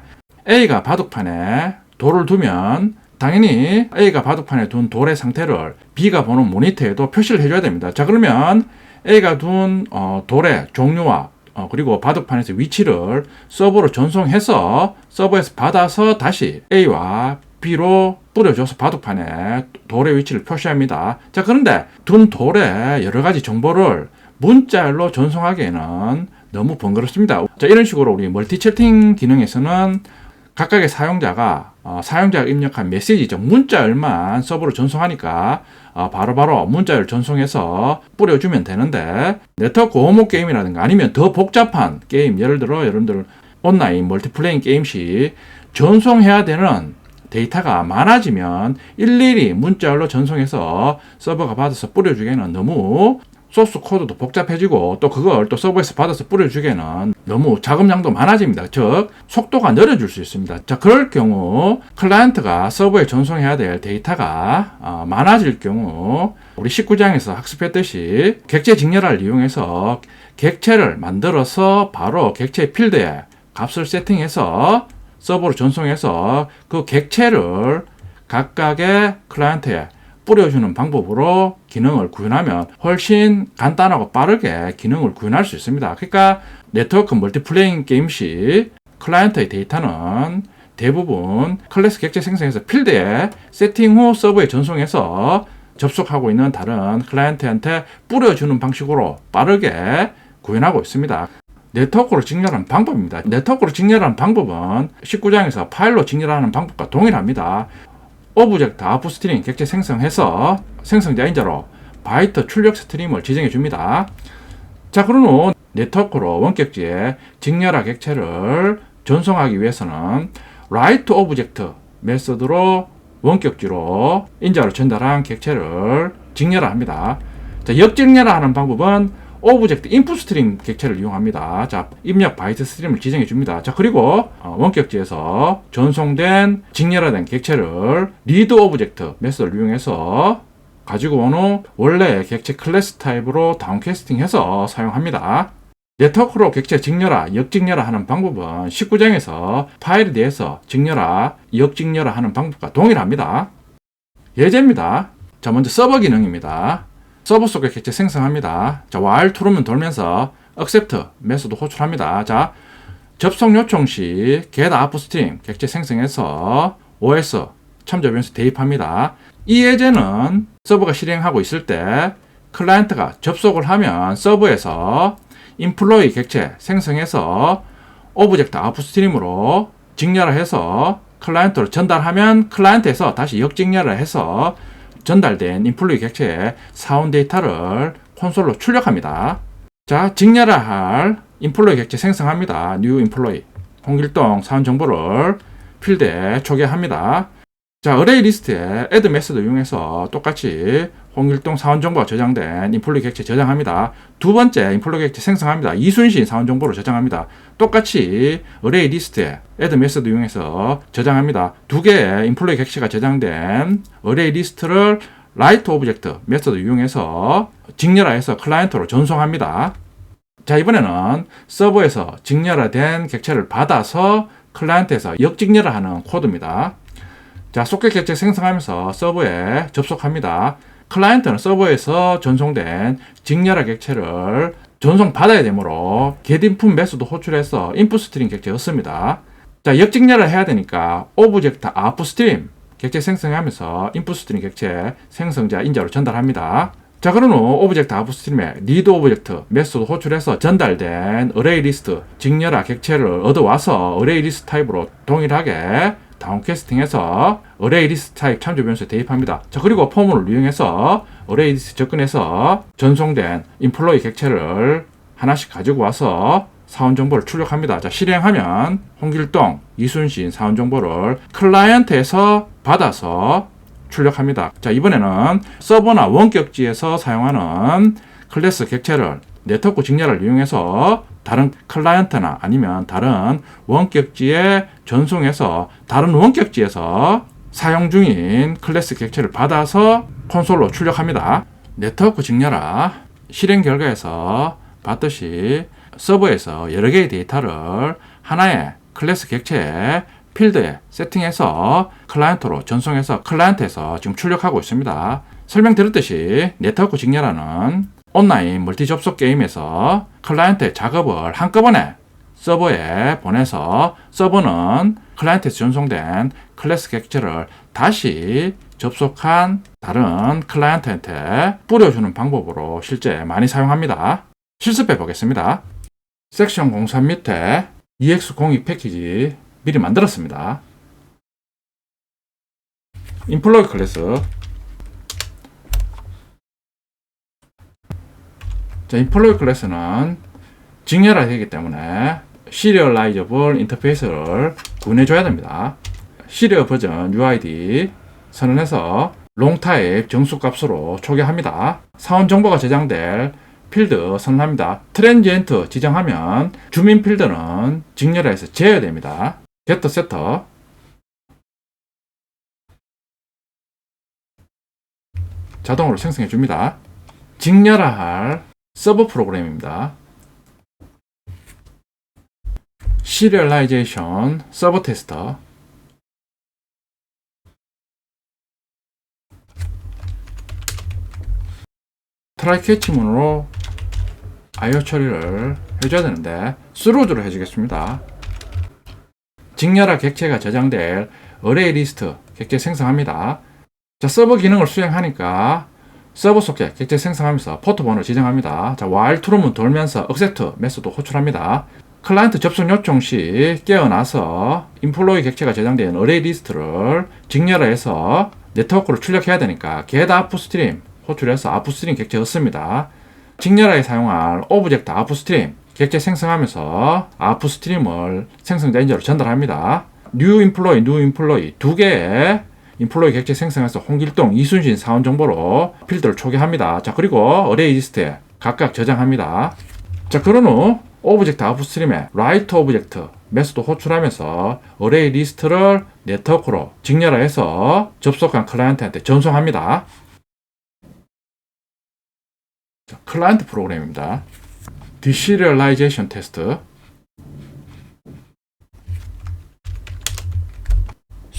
A가 바둑판에 돌을 두면 당연히 A가 바둑판에 둔 돌의 상태를 B가 보는 모니터에도 표시를 해줘야 됩니다. 자, 그러면 A가 둔 돌의 종류와 그리고 바둑판에서 위치를 서버로 전송해서 서버에서 받아서 다시 A와 B로 뿌려줘서 바둑판에 돌의 위치를 표시합니다. 자, 그런데 둔 돌의 여러 가지 정보를 문자열로 전송하기에는 너무 번거롭습니다. 자, 이런 식으로 우리 멀티 채팅 기능에서는 각각의 사용자가 입력한 메시지죠. 문자열만 서버로 전송하니까 바로바로 문자열 전송해서 뿌려주면 되는데 네트워크 오모 게임이라든가 아니면 더 복잡한 게임, 예를 들어 여러분들 온라인 멀티플레잉 게임 시 전송해야 되는 데이터가 많아지면 일일이 문자열로 전송해서 서버가 받아서 뿌려주기에는 너무 소스 코드도 복잡해지고 또 그걸 또 서버에서 받아서 뿌려주기에는 너무 작업량도 많아집니다. 즉 속도가 느려질 수 있습니다. 자, 그럴 경우 클라이언트가 서버에 전송해야 될 데이터가 많아질 경우 우리 19장에서 학습했듯이 객체 직렬화를 이용해서 객체를 만들어서 바로 객체 필드에 값을 세팅해서 서버로 전송해서 그 객체를 각각의 클라이언트에 뿌려주는 방법으로 기능을 구현하면 훨씬 간단하고 빠르게 기능을 구현할 수 있습니다. 그러니까 네트워크 멀티플레잉 게임 시 클라이언트의 데이터는 대부분 클래스 객체 생성해서 필드에 세팅 후 서버에 전송해서 접속하고 있는 다른 클라이언트한테 뿌려주는 방식으로 빠르게 구현하고 있습니다. 네트워크로 직렬하는 방법입니다. 네트워크로 직렬하는 방법은 19장에서 파일로 직렬하는 방법과 동일합니다. 오브젝트 아웃풋 스트림 객체 생성해서 생성자 인자로 바이트 출력 스트림을 지정해 줍니다. 자, 그런 후 네트워크로 원격지에 직렬화 객체를 전송하기 위해서는 write 오브젝트 메소드로 원격지로 인자로 전달한 객체를 직렬화합니다. 자, 역직렬화하는 방법은 오브젝트 인풋 스트림 객체를 이용합니다. 자, 입력 바이트 스트림을 지정해 줍니다. 자, 그리고 원격지에서 전송된 직렬화된 객체를 리드 오브젝트 메소드를 이용해서 가지고 온 후 원래의 객체 클래스 타입으로 다운캐스팅해서 사용합니다. 네트워크로 객체 직렬화, 역직렬화 하는 방법은 19장에서 파일에 대해서 직렬화, 역직렬화 하는 방법과 동일합니다. 예제입니다. 자, 먼저 서버 기능입니다. 서버 속에 객체 생성합니다. 자, while true면 돌면서 accept 메소드 호출합니다. 자, 접속 요청 시 get output stream 객체 생성해서 OS 첨자 변수 대입합니다. 이 예제는 서버가 실행하고 있을 때 클라이언트가 접속을 하면 서버에서 employee 객체 생성해서 오브젝트 아웃풋 스트림으로 직렬화해서 클라이언트로 전달하면 클라이언트에서 다시 역직렬화해서 전달된 인플로이 객체의 사온 데이터를 콘솔로 출력합니다. 자, 직렬화할 인플로이 객체 생성합니다. new employee 홍길동 사온 정보를 필드에 초기화합니다. 자, 어레이 리스트에 add 메소드 이용해서 똑같이 홍길동 사원 정보가 저장된 인플로이 객체 저장합니다. 두 번째 인플로이 객체 생성합니다. 이순신 사원 정보로 저장합니다. 똑같이 어레이 리스트에 add 메소드 이용해서 저장합니다. 두 개의 인플로이 객체가 저장된 어레이 리스트를 write 오브젝트 메소드 이용해서 직렬화해서 클라이언트로 전송합니다. 자, 이번에는 서버에서 직렬화된 객체를 받아서 클라이언트에서 역직렬화하는 코드입니다. 자, 소켓 객체 생성하면서 서버에 접속합니다. 클라이언트는 서버에서 전송된 직렬화 객체를 전송받아야 되므로 getInput 메소드 호출해서 input 스트링 객체 얻습니다. 자, 역직렬화 해야 되니까 오브젝트 outstream 객체 생성하면서 input 스트링 객체 생성자 인자로 전달합니다. 자, 그런 후 오브젝트 outstream에 read 오브젝트 메소드 호출해서 전달된 array 리스트 직렬화 객체를 얻어와서 array 리스트 타입으로 동일하게 다운캐스팅해서 array 리스트 타입 참조 변수에 대입합니다. 자, 그리고 포문을 이용해서 array 리스트 접근해서 전송된 인플로이 객체를 하나씩 가지고 와서 사원 정보를 출력합니다. 자, 실행하면 홍길동, 이순신 사원 정보를 클라이언트에서 받아서 출력합니다. 자, 이번에는 서버나 원격지에서 사용하는 클래스 객체를 네트워크 직렬을 이용해서 다른 클라이언트나 아니면 다른 원격지에 전송해서 다른 원격지에서 사용 중인 클래스 객체를 받아서 콘솔로 출력합니다. 네트워크 직렬화 실행 결과에서 봤듯이 서버에서 여러 개의 데이터를 하나의 클래스 객체에 필드에 세팅해서 클라이언트로 전송해서 클라이언트에서 지금 출력하고 있습니다. 설명드렸듯이 네트워크 직렬화는 온라인 멀티 접속 게임에서 클라이언트의 작업을 한꺼번에 서버에 보내서 서버는 클라이언트에서 전송된 클래스 객체를 다시 접속한 다른 클라이언트한테 뿌려주는 방법으로 실제 많이 사용합니다. 실습해 보겠습니다. 섹션 03 밑에 EX02 패키지 미리 만들었습니다. 인플로이 클래스. 자, 인플로이 클래스는 직렬화 되기 때문에 시리얼라이저블 인터페이스를 구현해줘야 됩니다. 시리얼 버전 UID 선언해서 롱타입 정수값으로 초기화합니다. 사원 정보가 저장될 필드 선언합니다. 트랜지엔트 지정하면 주민 필드는 직렬화해서 제어됩니다. 게터 세터 자동으로 생성해 줍니다. 직렬화할 서버 프로그램입니다. 시리얼라이제이션 서버 테스터 트라이 캐치문으로 IO 처리를 해줘야 되는데 스루즈를 해주겠습니다. 직렬화 객체가 저장될 어레이 리스트 객체 생성합니다. 자, 서버 기능을 수행하니까 서버 소켓 객체 생성하면서 포트 번호를 지정합니다. 자, while true문 돌면서 accept 메소드 호출합니다. 클라이언트 접속 요청 시 깨어나서 인플로이 객체가 저장된 어레이 리스트를 직렬화해서 네트워크로 출력해야 되니까 get upstream 호출해서 upstream 객체 얻습니다. 직렬화에 사용할 오브젝트 upstream 객체 생성하면서 upstream을 생성자 인자로 전달합니다. new employee 두 개의 인플로이 객체 생성해서 홍길동, 이순신 사원 정보로 필드를 초기화합니다. 자, 그리고 어레이 리스트에 각각 저장합니다. 자, 그런 후 오브젝트 upstream에 write 오브젝트 메소드 호출하면서 어레이 리스트를 네트워크로 직렬화해서 접속한 클라이언트한테 전송합니다. 자, 클라이언트 프로그램입니다. 디시리얼라이제이션 테스트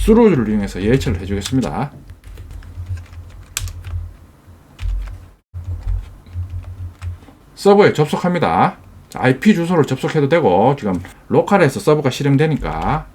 스루즈를 이용해서 예측을 해주겠습니다. 서버에 접속합니다. IP 주소를 접속해도 되고 지금 로컬에서 서버가 실행되니까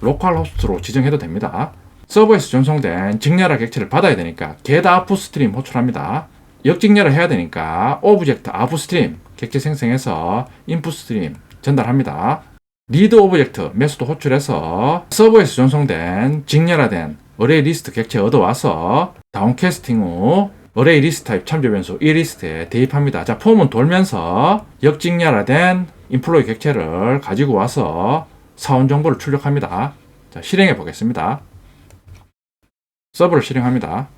로컬 호스트로 지정해도 됩니다. 서버에서 전송된 직렬화 객체를 받아야 되니까 get upstream 호출합니다. 역직렬화 해야 되니까 오브젝트 upstream 객체 생성해서 input stream 전달합니다. 리드 오브젝트 메소드 호출해서 서버에서 전송된 직렬화된 어레이 리스트 객체 얻어와서 다운캐스팅 후 어레이 리스트 타입 참조 변수 이 리스트에 대입합니다. 자, 폼은 돌면서 역직렬화된 인플로이 객체를 가지고 와서 사원 정보를 출력합니다. 자, 실행해 보겠습니다. 서버를 실행합니다.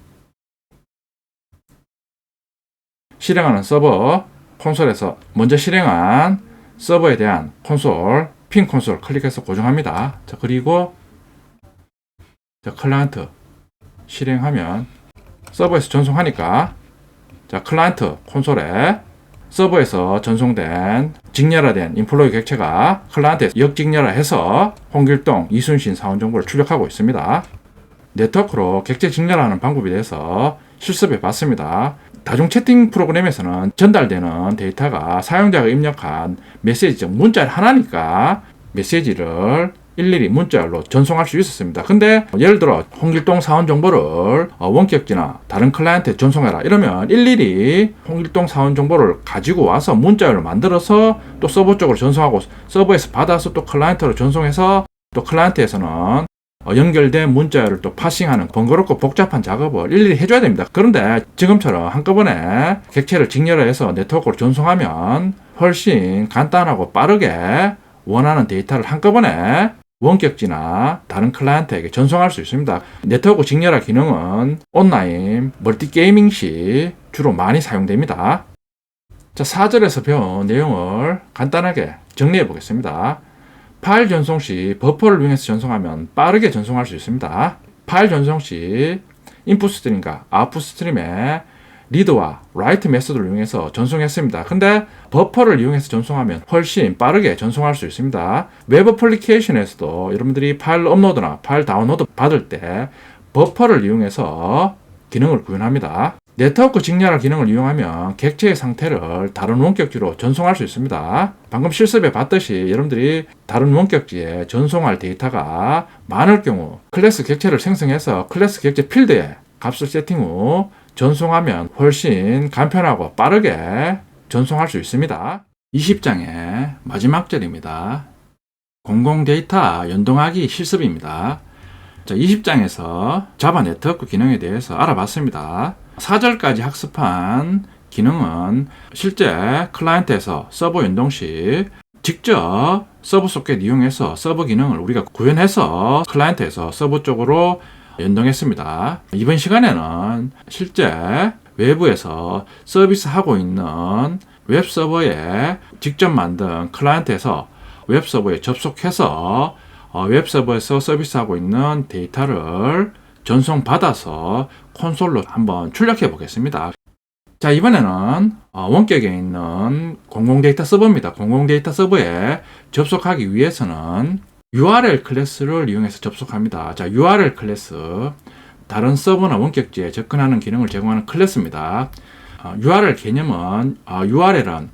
실행하는 서버 콘솔에서 먼저 실행한 서버에 대한 콘솔, 핀 콘솔 클릭해서 고정합니다. 자, 그리고 클라이언트 실행하면 서버에서 전송하니까 자, 클라이언트 콘솔에 서버에서 전송된 직렬화된 인플로이 객체가 클라이언트에 역직렬화해서 홍길동, 이순신 사원 정보를 출력하고 있습니다. 네트워크로 객체 직렬화하는 방법에 대해서 실습해 봤습니다. 다중 채팅 프로그램에서는 전달되는 데이터가 사용자가 입력한 메시지, 즉 문자 하나니까 메시지를 일일이 문자로 전송할 수 있었습니다. 근데 예를 들어 홍길동 사원 정보를 원격지나 다른 클라이언트에 전송해라 이러면 일일이 홍길동 사원 정보를 가지고 와서 문자로 만들어서 또 서버 쪽으로 전송하고 서버에서 받아서 또 클라이언트로 전송해서 또 클라이언트에서는 연결된 문자를 또 파싱하는 번거롭고 복잡한 작업을 일일이 해줘야 됩니다. 그런데 지금처럼 한꺼번에 객체를 직렬해서 네트워크로 전송하면 훨씬 간단하고 빠르게 원하는 데이터를 한꺼번에 원격지나 다른 클라이언트에게 전송할 수 있습니다. 네트워크 직렬화 기능은 온라인 멀티게이밍 시 주로 많이 사용됩니다. 자, 4절에서 배운 내용을 간단하게 정리해 보겠습니다. 파일 전송 시 버퍼를 이용해서 전송하면 빠르게 전송할 수 있습니다. 파일 전송 시 인풋 스트림과 아웃풋 스트림에 리드와 라이트 메소드를 이용해서 전송했습니다. 근데 버퍼를 이용해서 전송하면 훨씬 빠르게 전송할 수 있습니다. 웹 어플리케이션에서도 여러분들이 파일 업로드나 파일 다운로드 받을 때 버퍼를 이용해서 기능을 구현합니다. 네트워크 직렬화 기능을 이용하면 객체의 상태를 다른 원격지로 전송할 수 있습니다. 방금 실습해 봤듯이 여러분들이 다른 원격지에 전송할 데이터가 많을 경우 클래스 객체를 생성해서 클래스 객체 필드에 값을 세팅 후 전송하면 훨씬 간편하고 빠르게 전송할 수 있습니다. 20장의 마지막 절입니다. 공공 데이터 연동하기 실습입니다. 자, 20장에서 자바 네트워크 기능에 대해서 알아봤습니다. 4절까지 학습한 기능은 실제 클라이언트에서 서버 연동 시 직접 서버 소켓 이용해서 서버 기능을 우리가 구현해서 클라이언트에서 서버 쪽으로 연동했습니다. 이번 시간에는 실제 외부에서 서비스하고 있는 웹서버에 직접 만든 클라이언트에서 웹서버에 접속해서 웹서버에서 서비스하고 있는 데이터를 전송받아서 콘솔로 한번 출력해 보겠습니다. 자, 이번에는 원격에 있는 공공데이터 서버입니다. 공공데이터 서버에 접속하기 위해서는 URL 클래스를 이용해서 접속합니다. 자, URL 클래스, 다른 서버나 원격지에 접근하는 기능을 제공하는 클래스입니다. URL 개념은 URL은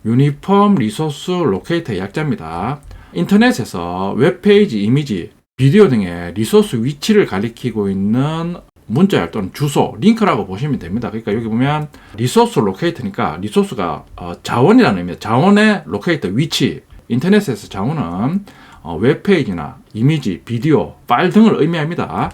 유니폼 리소스 로케이터의 약자입니다. 인터넷에서 웹페이지, 이미지, 비디오 등의 리소스 위치를 가리키고 있는 문자 또는 주소, 링크라고 보시면 됩니다. 그러니까 여기 보면 리소스 로케이터니까 리소스가 자원이라는 의미입니다. 자원의 로케이터, 위치. 인터넷에서 자원은 웹페이지나 이미지, 비디오, 파일 등을 의미합니다.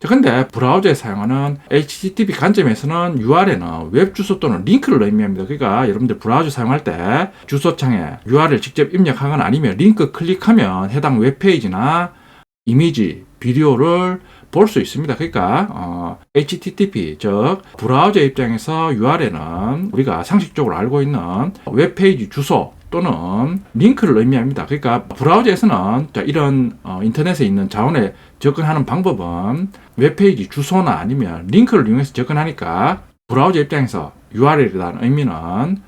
근데 브라우저에 사용하는 HTTP 관점에서는 URL은 웹 주소 또는 링크를 의미합니다. 그러니까 여러분들 브라우저 사용할 때 주소창에 URL 직접 입력하거나 아니면 링크 클릭하면 해당 웹페이지나 이미지, 비디오를 볼 수 있습니다. 그러니까 HTTP, 즉 브라우저 입장에서 URL은 우리가 상식적으로 알고 있는 웹페이지 주소 또는 링크를 의미합니다. 그러니까 브라우저에서는 이런 인터넷에 있는 자원에 접근하는 방법은 웹페이지 주소나 아니면 링크를 이용해서 접근하니까 브라우저 입장에서 URL이라는 의미는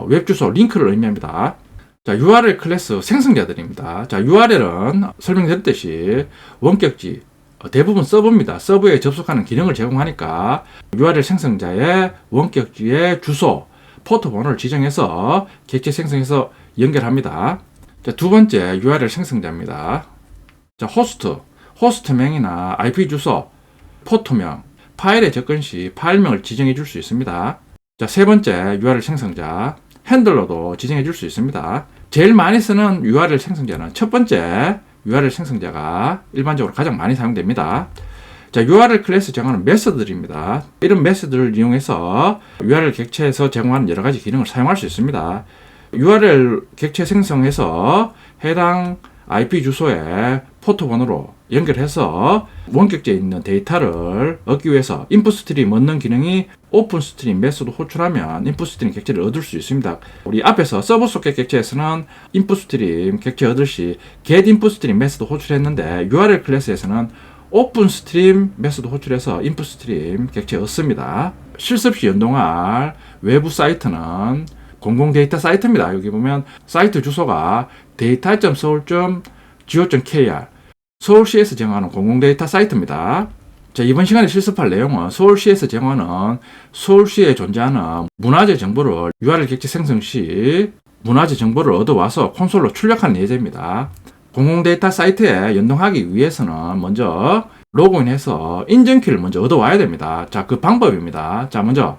웹주소, 링크를 의미합니다. 자, URL 클래스 생성자들입니다. 자, URL은 설명드렸듯이 원격지, 대부분 서버입니다. 서버에 접속하는 기능을 제공하니까 URL 생성자의 원격지의 주소, 포트 번호를 지정해서 객체 생성해서 연결합니다. 자, 두 번째 URL 생성자입니다. 자, 호스트명이나 IP 주소, 포트명, 파일에 접근 시 파일명을 지정해 줄 수 있습니다. 자, 세 번째 URL 생성자, 핸들러도 지정해 줄 수 있습니다. 제일 많이 쓰는 URL 생성자는 첫 번째 URL 생성자가 일반적으로 가장 많이 사용됩니다. 자, URL 클래스 정하는 메서드들입니다. 이런 메서드를 이용해서 URL 객체에서 제공하는 여러 가지 기능을 사용할 수 있습니다. URL 객체 생성해서 해당 IP 주소에 포트 번호로 연결해서 원격지에 있는 데이터를 얻기 위해서 인풋 스트림 얻는 기능이 오픈 스트림 메소드 호출하면 인풋 스트림 객체를 얻을 수 있습니다. 우리 앞에서 서버 소켓 객체에서는 인풋 스트림 객체 얻을 시 get input stream 메소드 호출했는데 URL 클래스에서는 오픈 스트림 메소드 호출해서 인풋 스트림 객체 얻습니다. 실습 시 연동할 외부 사이트는 공공 데이터 사이트입니다. 여기 보면 사이트 주소가 data.seoul.go.kr 서울시에서 제공하는 공공 데이터 사이트입니다. 자, 이번 시간에 실습할 내용은 서울시에서 제공하는 서울시에 존재하는 문화재 정보를 URL 객체 생성 시 문화재 정보를 얻어와서 콘솔로 출력하는 예제입니다. 공공 데이터 사이트에 연동하기 위해서는 먼저 로그인해서 인증키를 먼저 얻어와야 됩니다. 자, 그 방법입니다. 자, 먼저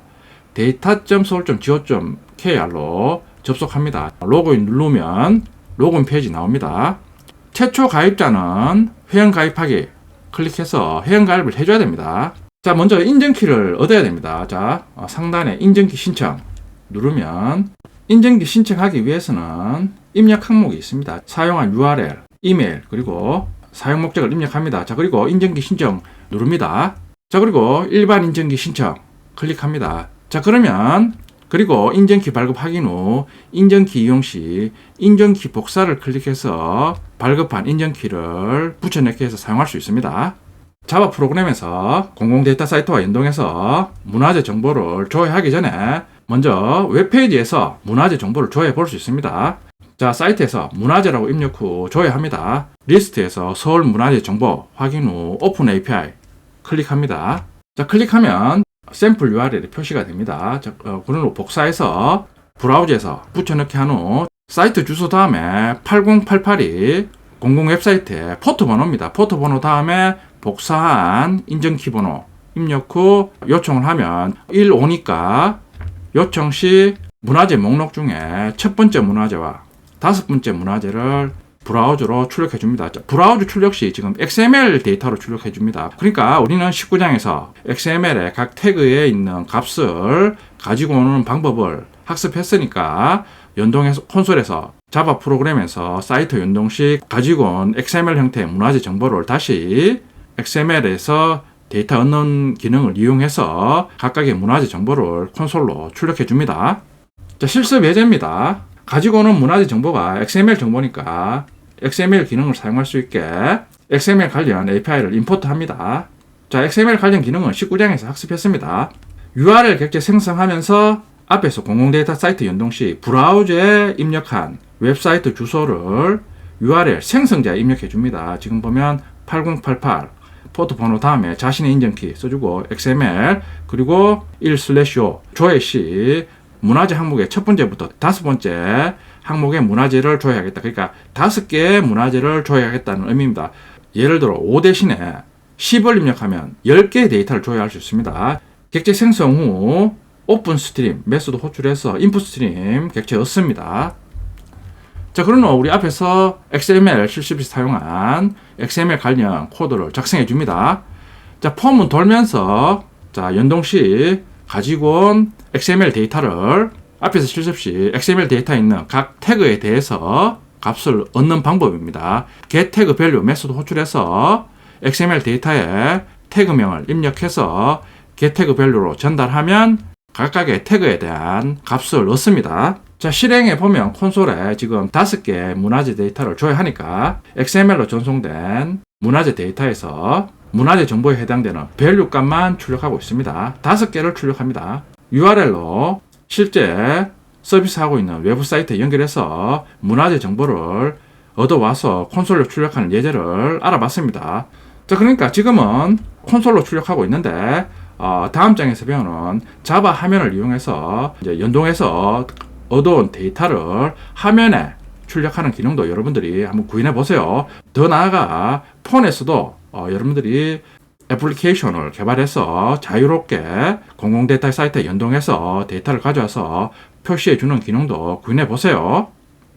data.seoul.go.kr로 접속합니다. 로그인 누르면 로그인 페이지 나옵니다. 최초 가입자는 회원 가입하기 클릭해서 회원 가입을 해줘야 됩니다. 자, 먼저 인증키를 얻어야 됩니다. 자, 상단에 인증키 신청 누르면 인증키 신청하기 위해서는 입력 항목이 있습니다. 사용한 URL, 이메일, 그리고 사용 목적을 입력합니다. 자, 그리고 인증키 신청 누릅니다. 자, 그리고 일반 인증키 신청 클릭합니다. 자, 그러면 그리고 인증키 발급 확인 후 인증키 이용 시 인증키 복사를 클릭해서 발급한 인증키를 붙여넣기 해서 사용할 수 있습니다. 자바 프로그램에서 공공 데이터 사이트와 연동해서 문화재 정보를 조회하기 전에 먼저 웹페이지에서 문화재 정보를 조회해 볼 수 있습니다. 자, 사이트에서 문화재라고 입력 후 조회합니다. 리스트에서 서울 문화재 정보 확인 후 오픈 API 클릭합니다. 자, 클릭하면 샘플 URL이 표시가 됩니다. 자, 그런 복사해서 브라우저에서 붙여넣기 한 후 사이트 주소 다음에 8088이 공공 웹사이트의 포트 번호입니다. 포트 번호 다음에 복사한 인증키 번호 입력 후 요청을 하면 15니까 요청 시 문화재 목록 중에 첫 번째 문화재와 다섯 번째 문화재를 브라우저로 출력해 줍니다. 브라우저 출력 시 지금 XML 데이터로 출력해 줍니다. 그러니까 우리는 19장에서 XML의 각 태그에 있는 값을 가지고 오는 방법을 학습했으니까 연동해서 콘솔에서 자바 프로그램에서 사이트 연동 시 가지고 온 XML 형태의 문화재 정보를 다시 XML에서 데이터 얻는 기능을 이용해서 각각의 문화재 정보를 콘솔로 출력해 줍니다. 자, 실습 예제입니다. 가지고 오는 문화재 정보가 XML 정보니까 XML 기능을 사용할 수 있게 XML 관련 API를 임포트 합니다. 자, XML 관련 기능은 19장에서 학습했습니다. URL 객체 생성하면서 앞에서 공공 데이터 사이트 연동 시 브라우저에 입력한 웹사이트 주소를 URL 생성자에 입력해 줍니다. 지금 보면 8088 포트 번호 다음에 자신의 인증키 써주고 XML 그리고 1/5 조회 시 문화재 항목의 첫 번째부터 다섯 번째 항목의 문화재를 조회하겠다. 그러니까 5개의 문화재를 조회하겠다는 의미입니다. 예를 들어 5 대신에 10을 입력하면 10개의 데이터를 조회할 수 있습니다. 객체 생성 후 오픈 스트림 메소드 호출해서 인풋 스트림 객체 얻습니다. 자, 그러면 우리 앞에서 XML 실습시 사용한 XML 관련 코드를 작성해 줍니다. 자, 폼은 돌면서 자, 연동 시 가지고 온 XML 데이터를 앞에서 실습 시 XML 데이터에 있는 각 태그에 대해서 값을 얻는 방법입니다. get 태그 밸류 메소드 호출해서 XML 데이터에 태그명을 입력해서 get 태그 밸류로 전달하면 각각의 태그에 대한 값을 얻습니다. 자, 실행해 보면 콘솔에 지금 5개 문화재 데이터를 조회하니까 XML로 전송된 문화재 데이터에서 문화재 정보에 해당되는 밸류 값만 출력하고 있습니다. 5개를 출력합니다. URL로 실제 서비스하고 있는 외부 사이트에 연결해서 문화재 정보를 얻어와서 콘솔로 출력하는 예제를 알아봤습니다. 자, 그러니까 지금은 콘솔로 출력하고 있는데 다음 장에서 배우는 자바 화면을 이용해서 이제 연동해서 얻어온 데이터를 화면에 출력하는 기능도 여러분들이 한번 구현해 보세요. 더 나아가 폰에서도 여러분들이 애플리케이션을 개발해서 자유롭게 공공 데이터 사이트에 연동해서 데이터를 가져와서 표시해 주는 기능도 구현해 보세요.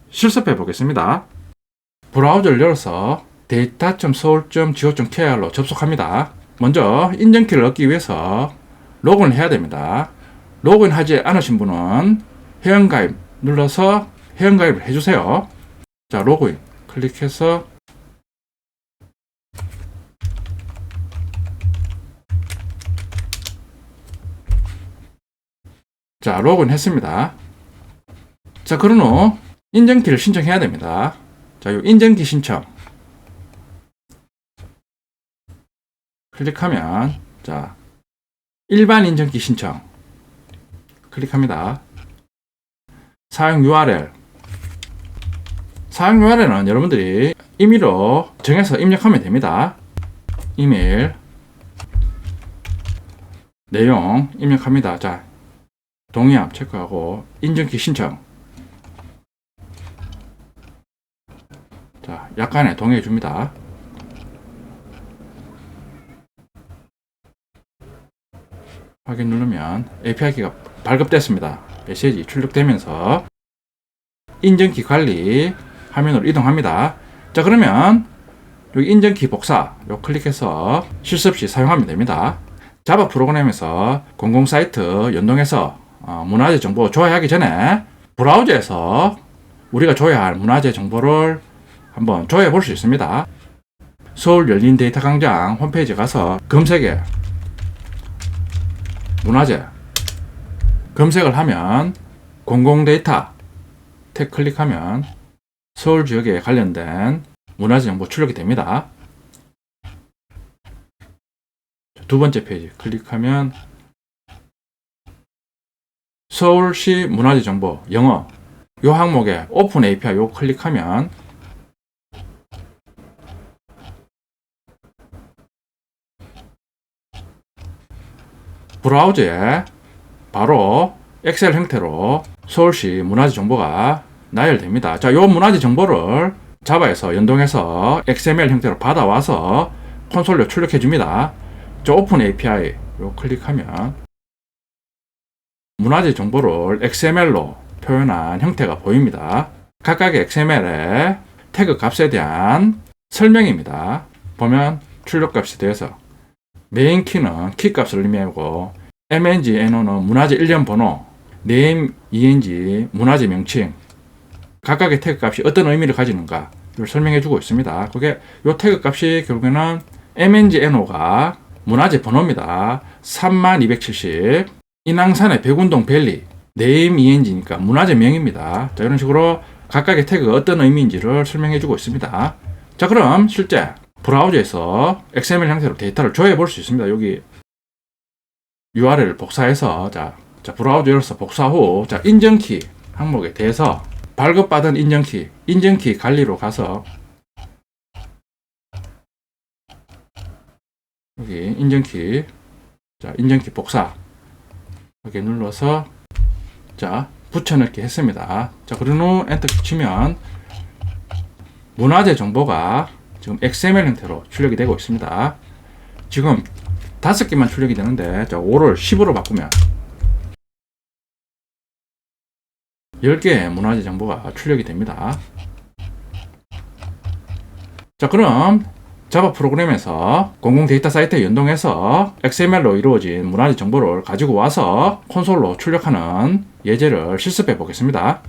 실습해 보겠습니다. 브라우저를 열어서 data.seoul.go.kr로 접속합니다. 먼저 인증키를 얻기 위해서 로그인을 해야 됩니다. 로그인하지 않으신 분은 회원가입 눌러서 회원가입을 해주세요. 자, 로그인 클릭해서 자, 로그인 했습니다. 자, 그런 후 인증키를 신청해야 됩니다. 자, 요 인증키 신청 클릭하면, 자, 일반 인증키 신청 클릭합니다. 사용 URL. 사용 URL은 여러분들이 임의로 정해서 입력하면 됩니다. 이메일, 내용 입력합니다. 자, 동의함 체크하고 인증키 신청. 자, 약간의 동의해 줍니다. 확인 누르면 API키가 발급됐습니다. 메시지 출력되면서 인증키 관리 화면으로 이동합니다. 자, 그러면 여기 인증키 복사 요 클릭해서 실수 없이 사용하면 됩니다. 자바 프로그램에서 공공 사이트 연동해서 문화재 정보 조회하기 전에 브라우저에서 우리가 조회할 문화재 정보를 한번 조회해 볼 수 있습니다. 서울 열린 데이터 광장 홈페이지 가서 검색에 문화재 검색을 하면 공공 데이터 탭 클릭하면 서울 지역에 관련된 문화재 정보 출력이 됩니다. 두 번째 페이지 클릭하면 서울시 문화재 정보 영어 요 항목에 오픈 API 요 클릭하면 브라우저에 바로 엑셀 형태로 서울시 문화재 정보가 나열됩니다. 자, 요 문화재 정보를 자바에서 연동해서 XML 형태로 받아와서 콘솔로 출력해 줍니다. 저 오픈 API 요 클릭하면 문화재 정보를 XML로 표현한 형태가 보입니다. 각각의 XML의 태그 값에 대한 설명입니다. 보면 출력 값에 대해서 메인 키는 키 값을 의미하고 mng, no는 문화재 일련 번호, name, eng, 문화재 명칭 각각의 태그 값이 어떤 의미를 가지는가 를 설명해 주고 있습니다. 그게 요 태그 값이 결국에는 mng, no가 문화재 번호입니다. 3270 인왕산의 백운동 밸리 name, eng니까 문화재 명입니다. 자, 이런 식으로 각각의 태그가 어떤 의미인지를 설명해 주고 있습니다. 자, 그럼 실제 브라우저에서 XML 형태로 데이터를 조회해 볼 수 있습니다. 여기 URL을 복사해서 자 브라우저 열어서 복사 후 자 인증키 항목에 대해서 발급받은 인증키 관리로 가서 여기 인증키 자 인증키 복사 여기 눌러서 자 붙여넣기 했습니다. 자, 그런 후 엔터 키 치면 문화재 정보가 지금 XML 형태로 출력이 되고 있습니다. 지금 5개만 출력이 되는데 자, 5를 10으로 바꾸면 10개의 문화재 정보가 출력이 됩니다. 자, 그럼 자바 프로그램에서 공공 데이터 사이트에 연동해서 XML로 이루어진 문화재 정보를 가지고 와서 콘솔로 출력하는 예제를 실습해 보겠습니다.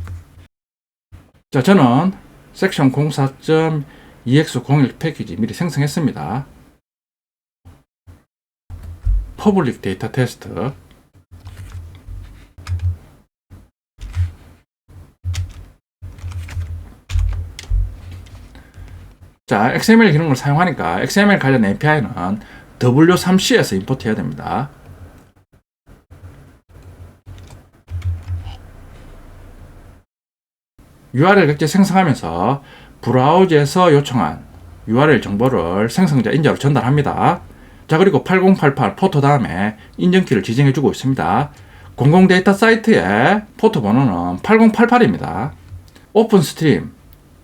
자, 저는 섹션 04.ex01 패키지 미리 생성했습니다. 퍼블릭 데이터 테스트 자, XML 기능을 사용하니까 XML 관련 API는 W3C에서 임포트 해야 됩니다. URL 객체 생성하면서 브라우저에서 요청한 URL 정보를 생성자 인자로 전달합니다. 자, 그리고 8088 포토 다음에 인증키를 지정해 주고 있습니다. 공공 데이터 사이트의 포트 번호는 8088입니다. 오픈 스트림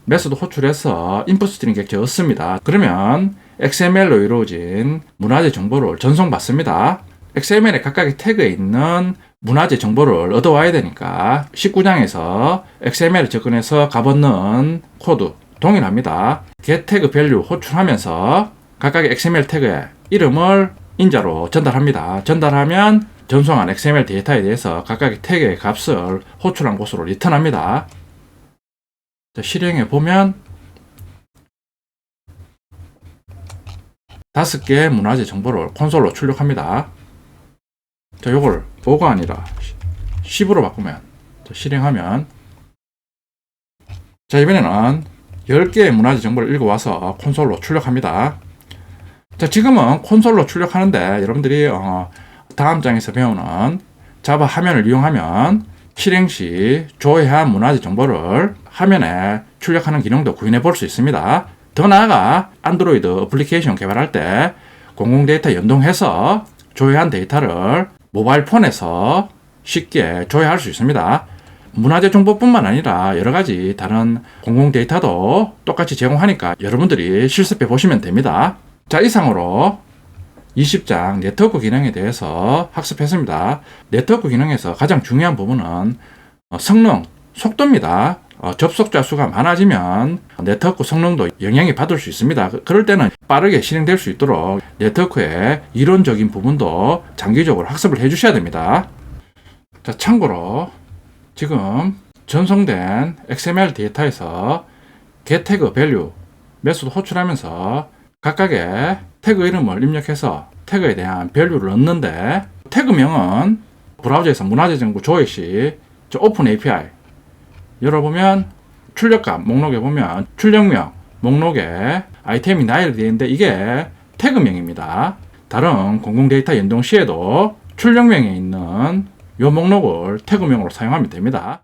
메소드 호출해서 인풋 스트링 객체 얻습니다. 그러면 XML로 이루어진 문화재 정보를 전송받습니다. XML에 각각의 태그에 있는 문화재 정보를 얻어와야 되니까 19장에서 XML을 접근해서 값없는 코드 동일합니다. get 태그 밸류 호출하면서 각각의 XML 태그의 이름을 인자로 전달합니다. 전달하면 전송한 XML 데이터에 대해서 각각의 태그의 값을 호출한 곳으로 리턴합니다. 자, 실행해 보면 5개의 문화재 정보를 콘솔로 출력합니다. 자, 요걸 5가 아니라 10으로 바꾸면, 실행하면, 자, 이번에는 10개의 문화재 정보를 읽어와서 콘솔로 출력합니다. 자, 지금은 콘솔로 출력하는데 여러분들이 다음 장에서 배우는 자바 화면을 이용하면 실행 시 조회한 문화재 정보를 화면에 출력하는 기능도 구현해 볼 수 있습니다. 더 나아가 안드로이드 어플리케이션 개발할 때 공공 데이터 연동해서 조회한 데이터를 모바일 폰에서 쉽게 조회할 수 있습니다. 문화재 정보뿐만 아니라 여러 가지 다른 공공 데이터도 똑같이 제공하니까 여러분들이 실습해 보시면 됩니다. 자, 이상으로 20장 네트워크 기능에 대해서 학습했습니다. 네트워크 기능에서 가장 중요한 부분은 성능, 속도입니다. 접속자 수가 많아지면 네트워크 성능도 영향이 받을 수 있습니다. 그럴 때는 빠르게 실행될 수 있도록 네트워크의 이론적인 부분도 장기적으로 학습을 해 주셔야 됩니다. 자, 참고로 지금 전송된 XML 데이터에서 getTag value 매수도 호출하면서 각각의 태그 이름을 입력해서 태그에 대한 밸류를 넣는데, 태그명은 브라우저에서 문화재 정보 조회 시 오픈 API 열어보면 출력값 목록에 보면 출력명 목록에 아이템이 나열이 되어 있는데 이게 태그명입니다. 다른 공공 데이터 연동 시에도 출력명에 있는 이 목록을 태그명으로 사용하면 됩니다.